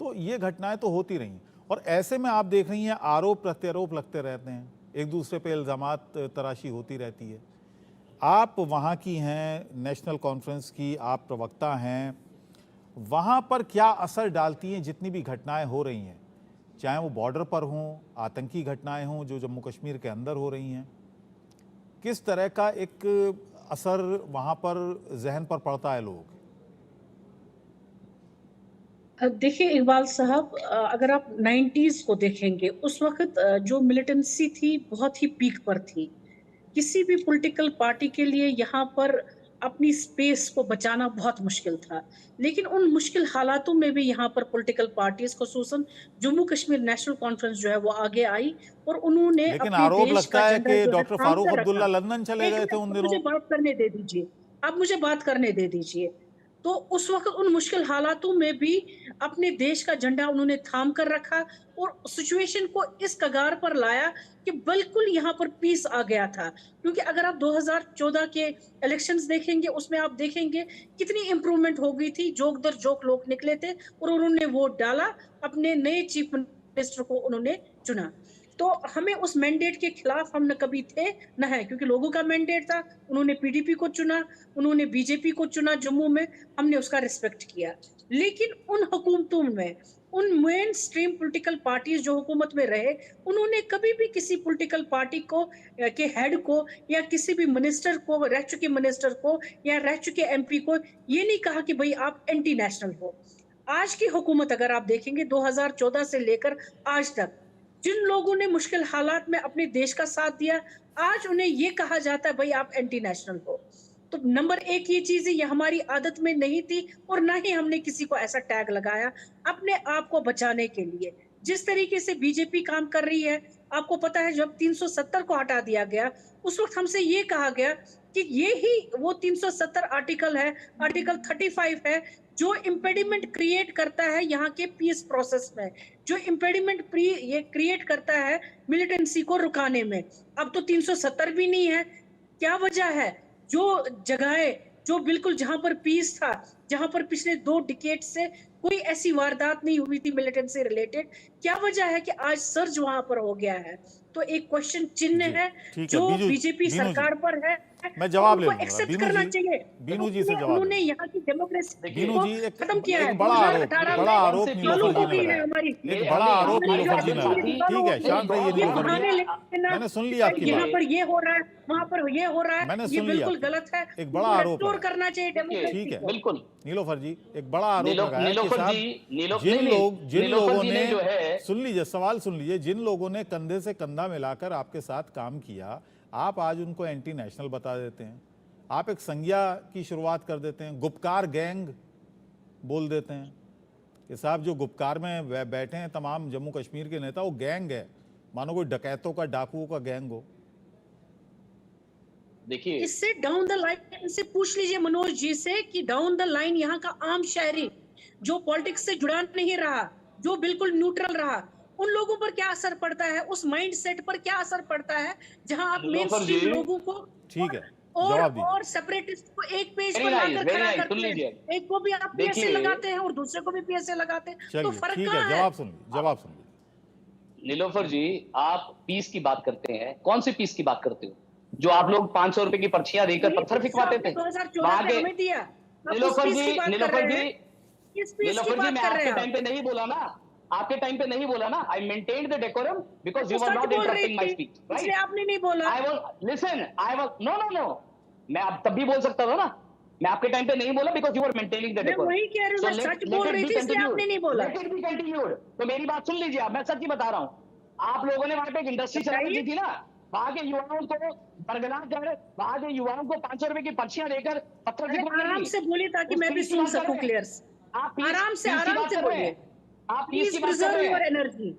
तो ये घटनाएं तो होती रही। और ऐसे में आप देख रही हैं आरोप प्रत्यारोप लगते रहते हैं, एक दूसरे पे इल्ज़ामात तराशी होती रहती है। आप वहाँ की हैं, नेशनल कॉन्फ्रेंस की आप प्रवक्ता हैं, वहाँ पर क्या असर डालती हैं जितनी भी घटनाएं हो रही हैं, चाहे वो बॉर्डर पर हों, आतंकी घटनाएं हों जो जम्मू कश्मीर के अंदर हो रही हैं, किस तरह का एक असर वहाँ पर जहन पर पड़ता है लोग? देखिए इकबाल साहब, अगर आप 90s को देखेंगे, उस वक्त जो मिलिटेंसी थी बहुत ही पीक पर थी। किसी भी पॉलिटिकल पार्टी के लिए यहाँ पर अपनी स्पेस को बचाना बहुत मुश्किल था, लेकिन उन मुश्किल हालातों में भी यहाँ पर पॉलिटिकल पार्टीज, खुसूसन जम्मू कश्मीर नेशनल कॉन्फ्रेंस जो है वो आगे आई और उन्होंने, लेकिन आरोप लगता है कि डॉक्टर फारूक अब्दुल्ला लंदन चले गए थे उन दिनों। मुझे बात करने दे दीजिए, आप मुझे बात करने दे दीजिए। तो उस वक्त उन मुश्किल हालातों में भी अपने देश का झंडा उन्होंने थाम कर रखा और सिचुएशन को इस कगार पर लाया कि बिल्कुल यहाँ पर पीस आ गया था। क्योंकि अगर आप 2014 के इलेक्शंस देखेंगे, उसमें आप देखेंगे कितनी इंप्रूवमेंट हो गई थी, जोक दर जोक लोग निकले थे और उन्होंने वोट डाला, अपने नए चीफ मिनिस्टर को उन्होंने चुना। तो हमें उस मैंडेट के खिलाफ हम न कभी थे न है, क्योंकि लोगों का मैंडेट था, उन्होंने पीडीपी को चुना, उन्होंने बीजेपी को चुना जम्मू में, हमने उसका रिस्पेक्ट किया। लेकिन उन हुकूमतों में, उन मेन स्ट्रीम पॉलिटिकल पार्टीज जो हुकूमत में रहे, उन्होंने कभी भी किसी पॉलिटिकल पार्टी को के हेड को या किसी भी मिनिस्टर को, रह चुके मिनिस्टर को या रह चुके एमपी को ये नहीं कहा कि भाई आप एंटी नेशनल हो। आज की हुकूमत अगर आप देखेंगे 2014 से लेकर आज तक, जिन लोगों ने मुश्किल हालात में अपने देश का साथ दिया, आज उन्हें ये कहा जाता है भाई आप एंटी नेशनल हो। तो नंबर एक ये चीज है, ये हमारी आदत में नहीं थी और ना ही हमने किसी को ऐसा टैग लगाया अपने आप को बचाने के लिए। जिस तरीके से बीजेपी काम कर रही है, आपको पता है जब 370 को हटा दिया गया, उस वक्त हमसे ये कहा गया कि ये ही वो 370 आर्टिकल है, आर्टिकल 35 है जो इम्पेडिमेंट क्रिएट करता है यहाँ के पीस प्रोसेस में, जो इम्पेडिमेंट ये क्रिएट करता है मिलिटेंसी को रुकाने में। अब तो 370 भी नहीं है। क्या वजह है? जो जगहें जो बिल्कुल जहां पर पीस था, जहां पर पिछले 2 डिकेड से कोई ऐसी वारदात नहीं हुई थी मिलिटेंसी रिलेटेड, क्या वजह है कि आज सर्ज वहां पर हो गया है? तो एक क्वेश्चन चिन्ह जी, है ठीक है। जो बीनू बीजेपी जी, सरकार पर है। मैं जवाब ले उनको लूंगा। एक्सेप्ट बीनू करना जी, चाहिए। बीनू जी से जवाब उन्होंने ले यहाँ की डेमोक्रेसी बीनू को जी, एक खत्म किया है। एक बड़ा आरोप 2018 बड़ा में आरोप चालू नीलोफर जी हो ने गई है लगाया। हमारी। एक बड़ा आरोप हमारी नीलोफर जी ने जो लगाया। आजादी ठीक है, शांत रहिए ये नीलोफर बहाने जी। लेना मैंने सुन लिया आपकी यहाँ बात। पर ये हो रहा है, वहाँ पर ये हो रहा है, मैंने ये सुन लिया बिल्कुल आपकी। गलत है। एक बड़ा आरोप रिस्टोर है। करना चाहिए डेमोक्रेसी ठीक है। को। बिल्कुल नीलोफर जी, एक बड़ा आरोप लगाया कि नीलोफर साहब जी जिन नीलोफर लोगों जी ने जो है सुन लीजिए, सवाल सुन लीजिए, जिन लोगों ने कंधे से कंधा मिलाकर आपके साथ काम किया, आप आज उनको एंटी नेशनल बता देते हैं। आप एक संज्ञा की शुरुआत कर देते हैं, गुपकार गैंग बोल देते हैं कि साहब जो गुपकार में बैठे हैं तमाम जम्मू कश्मीर के नेता, वो गैंग है, मानो कोई डकैतों का, डाकुओं का गैंग हो। देखिए इससे डाउन द लाइन से पूछ लीजिए मनोज जी से कि डाउन द लाइन यहाँ का आम शहरी जो पॉलिटिक्स से जुड़ा नहीं रहा, जो बिल्कुल न्यूट्रल रहा, उन लोगों पर क्या असर पड़ता है, उस माइंड सेट पर क्या असर पड़ता है, जहां आप मेन नीलोफर स्ट्रीम जी, लोगों को ठीक है, और जवाब दीजिए। और सेपरेटिस्ट को एक पेज Very पर nice, लाकर very खड़ा nice, करते सुन हैं। लीजिए। एक को भी आप पीएसए देखिए, लगाते हैं और दूसरे को भी पीएसए लगाते हैं, तो चलिए फर्क ठीक है, कहाँ है? जवाब सुन लीजिए, जवाब सुन लीजिए। नीलोफर जी, आप पीस की बात करते हैं, कौन सी पीस की बात करते हो? जो आप लोग 500 रुपए की पर्चियां देकर पत्थर फिकवाते थे 2014 वहां में के। हमें दिया। आप उस नीलोफर पीस जी, की बात कर नीलोफर रहे जी, हैं। किस पीस की नीलोफर जी, बात मैं कर आपके रहे टाइम हैं पे नहीं बोला ना, आपके टाइम पे नहीं बोला ना। I maintained the decorum because you तो वर सच नॉट बोल रही इंटरप्टिंग माय थी, स्पीच, इसलिए राइट? आपने नहीं बोला। I was listen, I was no no no, मैं अब तब भी बोल सकता था ना। मैं आपके टाइम पे नहीं बोला because you were maintaining the मैं डेकोरम। वही कह रही हूँ, मैं सच बोल रही थी, इसलिए आपने नहीं बोला। Let it be continued. तो मेरी बात सुन लीजिए, अब मैं सच ही बता रहा हूँ। आप लोगों ने वहां पे एक इंडस्ट्री चला बताइए। दी थी ना, वहां के युवाओं को बरगला कर, वहां के युवाओं को 500 रुपए की पर्चियां देकर पत्थर अरे फिकवाने आराम की। से बोलिए ताकि उस मैं भी पीस की सुन बात कर सकूं रहे हैं। क्लियर से। आप पीस आराम की बात कर रहे बोलिए। हैं। आप पीस प्लीज की बात कर प्रिजर्व रहे योर हैं। Energy.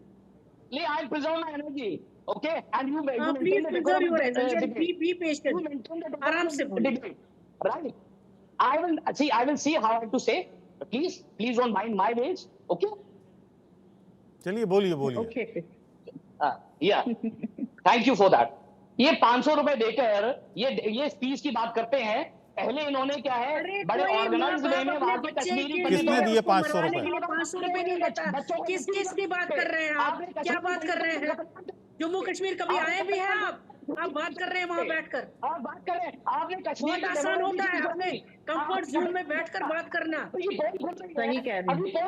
I preserve my energy, okay? And you हाँ, maintain please the preserve decorum your of the energy, debate. Be You patient. maintain the decorum आराम of से the बोलिए। debate, right? I will see how I have to say. Please don't mind my ways, okay? चलिए बोलिए बोलिए। Okay Yeah. Thank you for that. ये 500 रुपए देकर ये स्पीच की बात करते हैं। पहले इन्होंने क्या है, अरे बड़े कोई ऑर्गेनाइज्ड वे में अपने वहां के बच्चे कश्मीरी के किसने लिए दिए उसको 500 मरवाने रुपए? के लिए 500 रुपए नहीं देता। किस की बात कर रहे हैं आप? क्या बात कर रहे हैं? जम्मू कश्मीर कभी आए भी हैं आप बात कर रहे हैं वहां बैठकर। आप बात कर रहे हैं, आपने कश्मीर बहुत आसान होता है अपने कंफर्ट जोन में बैठकर बात करना। सही कह रही हैं।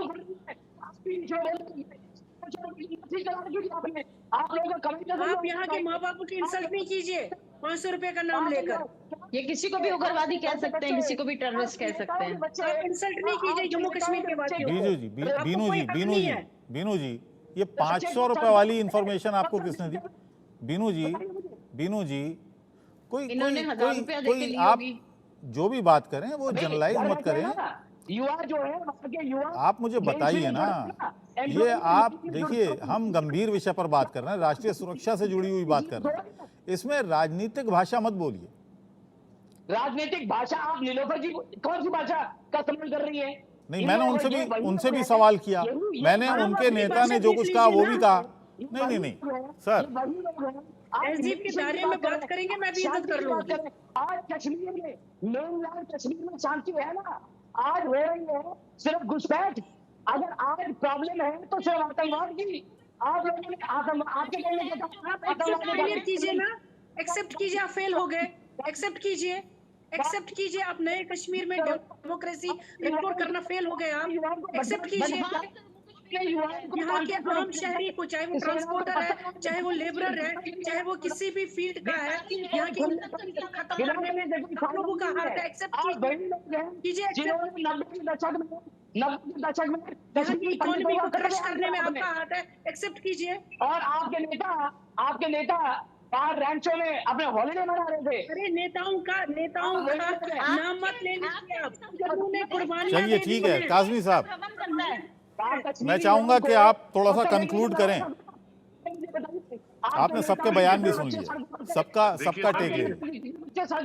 आप लोगों का कमेंट आप यहाँ के माँ बाप की इंसल्ट नहीं कीजिए 500 रुपए का नाम लेकर। ये किसी को भी उग्रवादी कह सकते हैं, किसी को भी टेररिस्ट कह सकते हैं। आप इंसल्ट नहीं कीजिए जम्मू कश्मीर के वासियों को। बीनू जी, आपको बीनू कोई जी, हक बीनू नहीं जी, है। बीनू जी, ये 500 रुपए वाली इंफॉर्मेशन आपको किसने दी? बीनू जी, बीनू जी, कोई इन्होंने कोई 1000 कोई रुपया देके कोई ली आप होगी। जो भी बात करें वो जनरलाइज मत करें। युवा जो है वहाँ के युवा, आप मुझे बताइए ना, ये आप देखिए, हम गंभीर विषय पर बात कर रहे हैं, राष्ट्रीय सुरक्षा से जुड़ी हुई बात कर रहे हैं, इसमें राजनीतिक भाषा मत बोलिए। राजनीतिक भाषा, आप नीलोफर जी कौन सी भाषा का इस्तेमाल कर रही है? नहीं, मैंने उनसे भी सवाल किया, मैंने उनके नेता ने जो कुछ कहा वो भी कहा। नहीं नहीं नहीं सर, तहजीब के दायरे में बात करेंगे, मैं भी इज्जत कर लूंगी। आज कश्मीर में, मेनलैंड कश्मीर में शांति है ना, आज हो रही है सिर्फ घुसपैठ। अगर आज प्रॉब्लम है तो सिर्फ आतंकवाद की। आप लोगों ने आपके कहने के आप एक्सेप्ट फेलियर कीजिए ना, एक्सेप्ट कीजिए आप फेल हो गए, एक्सेप्ट कीजिए, एक्सेप्ट कीजिए आप नए कश्मीर में डेमोक्रेसी रिस्टोर करना फेल हो गए आप, एक्सेप्ट कीजिए। यहाँ के आम शहरी को, चाहे वो ट्रांसपोर्टर है, चाहे वो लेबरर है, चाहे वो किसी भी फील्ड का है, यहाँ की खत्म करने में आप लोगों का हाथ है, एक्सेप्ट कीजिए, यहाँ की इकोनॉमी को क्रश करने में आपका हाथ है, एक्सेप्ट कीजिए। और आपके नेता बाहर रैंचों में अपने हॉलिडे मना रहे थे। अरे नेताओं का नाम मत ले लीजिए आप, उन्होंने कुर्बानियां चलिए दे ठीक दी है, हैं। काज़मी साहब, मैं चाहूंगा कि आप थोड़ा सा कंक्लूड करें। आपने सबके बयान भी सुन लिए, सबका टेक ले लिया।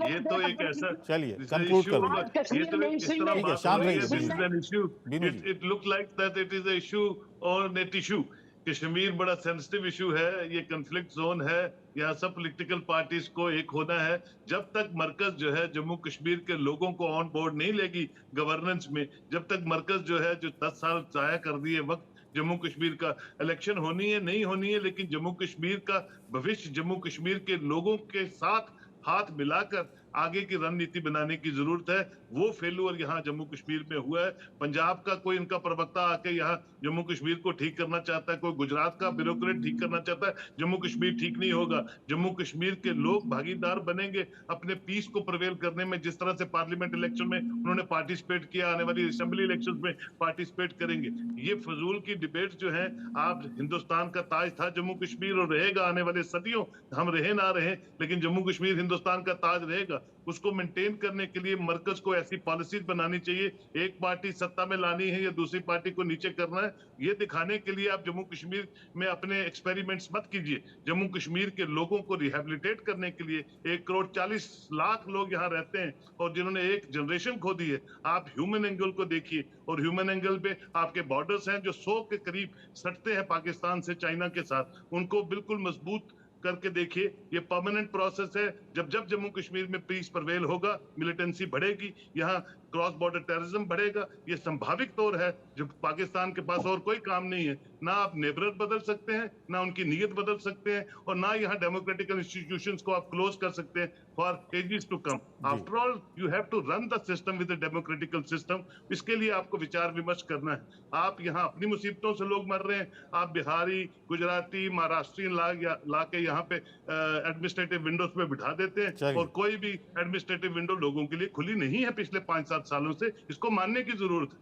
ये तो एक ऐसा, चलिए कंक्लूड कर दीजिए। ये तो एक इस तरह ठीक है, बात शांत हो रही रहिए, है, this is an issue. Binu ji. It look like that it is a issue on a tissue. Kashmir बड़ा सेंसिटिव इशू है, ये कंफ्लिक्ट जोन है, यहाँ सब पॉलिटिकल पार्टीज को एक होना है। जब तक मरकज जो है जम्मू कश्मीर के लोगों को ऑन बोर्ड नहीं लेगी गवर्नेंस में, जब तक मरकज जो है जो 10 साल जाया कर दिए वक्त जम्मू कश्मीर का इलेक्शन होनी है नहीं होनी है, लेकिन जम्मू कश्मीर का भविष्य जम्मू कश्मीर के लोगों के साथ हाथ मिलाकर आगे की रणनीति बनाने की जरूरत है। वो फेल्यूर यहाँ जम्मू कश्मीर में हुआ है। पंजाब का कोई इनका प्रवक्ता आके यहाँ जम्मू कश्मीर को ठीक करना चाहता है, कोई गुजरात का ब्यूरोक्रेट ठीक करना चाहता है, जम्मू कश्मीर ठीक नहीं होगा। जम्मू कश्मीर के लोग भागीदार बनेंगे अपने पीस को प्रवेल करने में। जिस तरह से पार्लियामेंट इलेक्शन में उन्होंने पार्टिसिपेट किया, आने वाली असेंबली इलेक्शन में पार्टिसिपेट करेंगे। ये फजूल की डिबेट जो है, आप हिंदुस्तान का ताज था जम्मू कश्मीर और रहेगा आने वाले सदियों, हम रहे ना रहे, लेकिन जम्मू कश्मीर हिंदुस्तान का ताज रहेगा। उसको मेंटेन करने के लिए मरकज को ऐसी पॉलिसीज बनानी चाहिए, एक पार्टी सत्ता में लानी है या दूसरी पार्टी को नीचे करना है, ये दिखाने के लिए आप जम्मू कश्मीर में अपने एक्सपेरिमेंट्स मत कीजिए। जम्मू कश्मीर के लोगों को रिहेबिलिटेट करने के लिए 1,40,00,000 लोग यहाँ रहते हैं और जिन्होंने एक जनरेशन खो दी है। आप ह्यूमन एंगल को देखिए, और ह्यूमन एंगल पे आपके बॉर्डर्स हैं जो 100 के करीब सटते हैं पाकिस्तान से चाइना के साथ, उनको बिल्कुल मजबूत करके देखिए। ये परमानेंट प्रोसेस है। जब जब जम्मू कश्मीर में पीस प्रवेल होगा, मिलिटेंसी बढ़ेगी, यहाँ क्रॉस बॉर्डर टेररिज्म बढ़ेगा। ये संभाविक तौर है जब पाकिस्तान के पास और कोई काम नहीं है, ना आप नेबरर बदल सकते हैं, ना उनकी नीयत बदल सकते हैं, और ना यहाँ डेमोक्रेटिक इंस्टीट्यूशंस को आप क्लोज कर सकते हैं for ages to come. After all you have to run the system with the democratical system. इसके लिए आपको विचार विमर्श करना है। आप यहाँ अपनी मुसीबतों से लोग मर रहे हैं, आप बिहारी, गुजराती, महाराष्ट्रियन ला के यहाँ पे एडमिनिस्ट्रेटिव विंडोज पे बिठा देते हैं, और कोई भी एडमिनिस्ट्रेटिव विंडो लोगों के लिए खुली नहीं है पिछले 5-7 सालों से। इसको मानने की जरूरत है।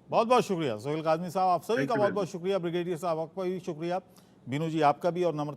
बहुत बहुत शुक्रिया सोहेल काज़मी साहब, आप सभी का बहुत बहुत शुक्रिया। ब्रिगेडियर साहब आपका भी शुक्रिया, बीनू जी आपका भी, और नम्रता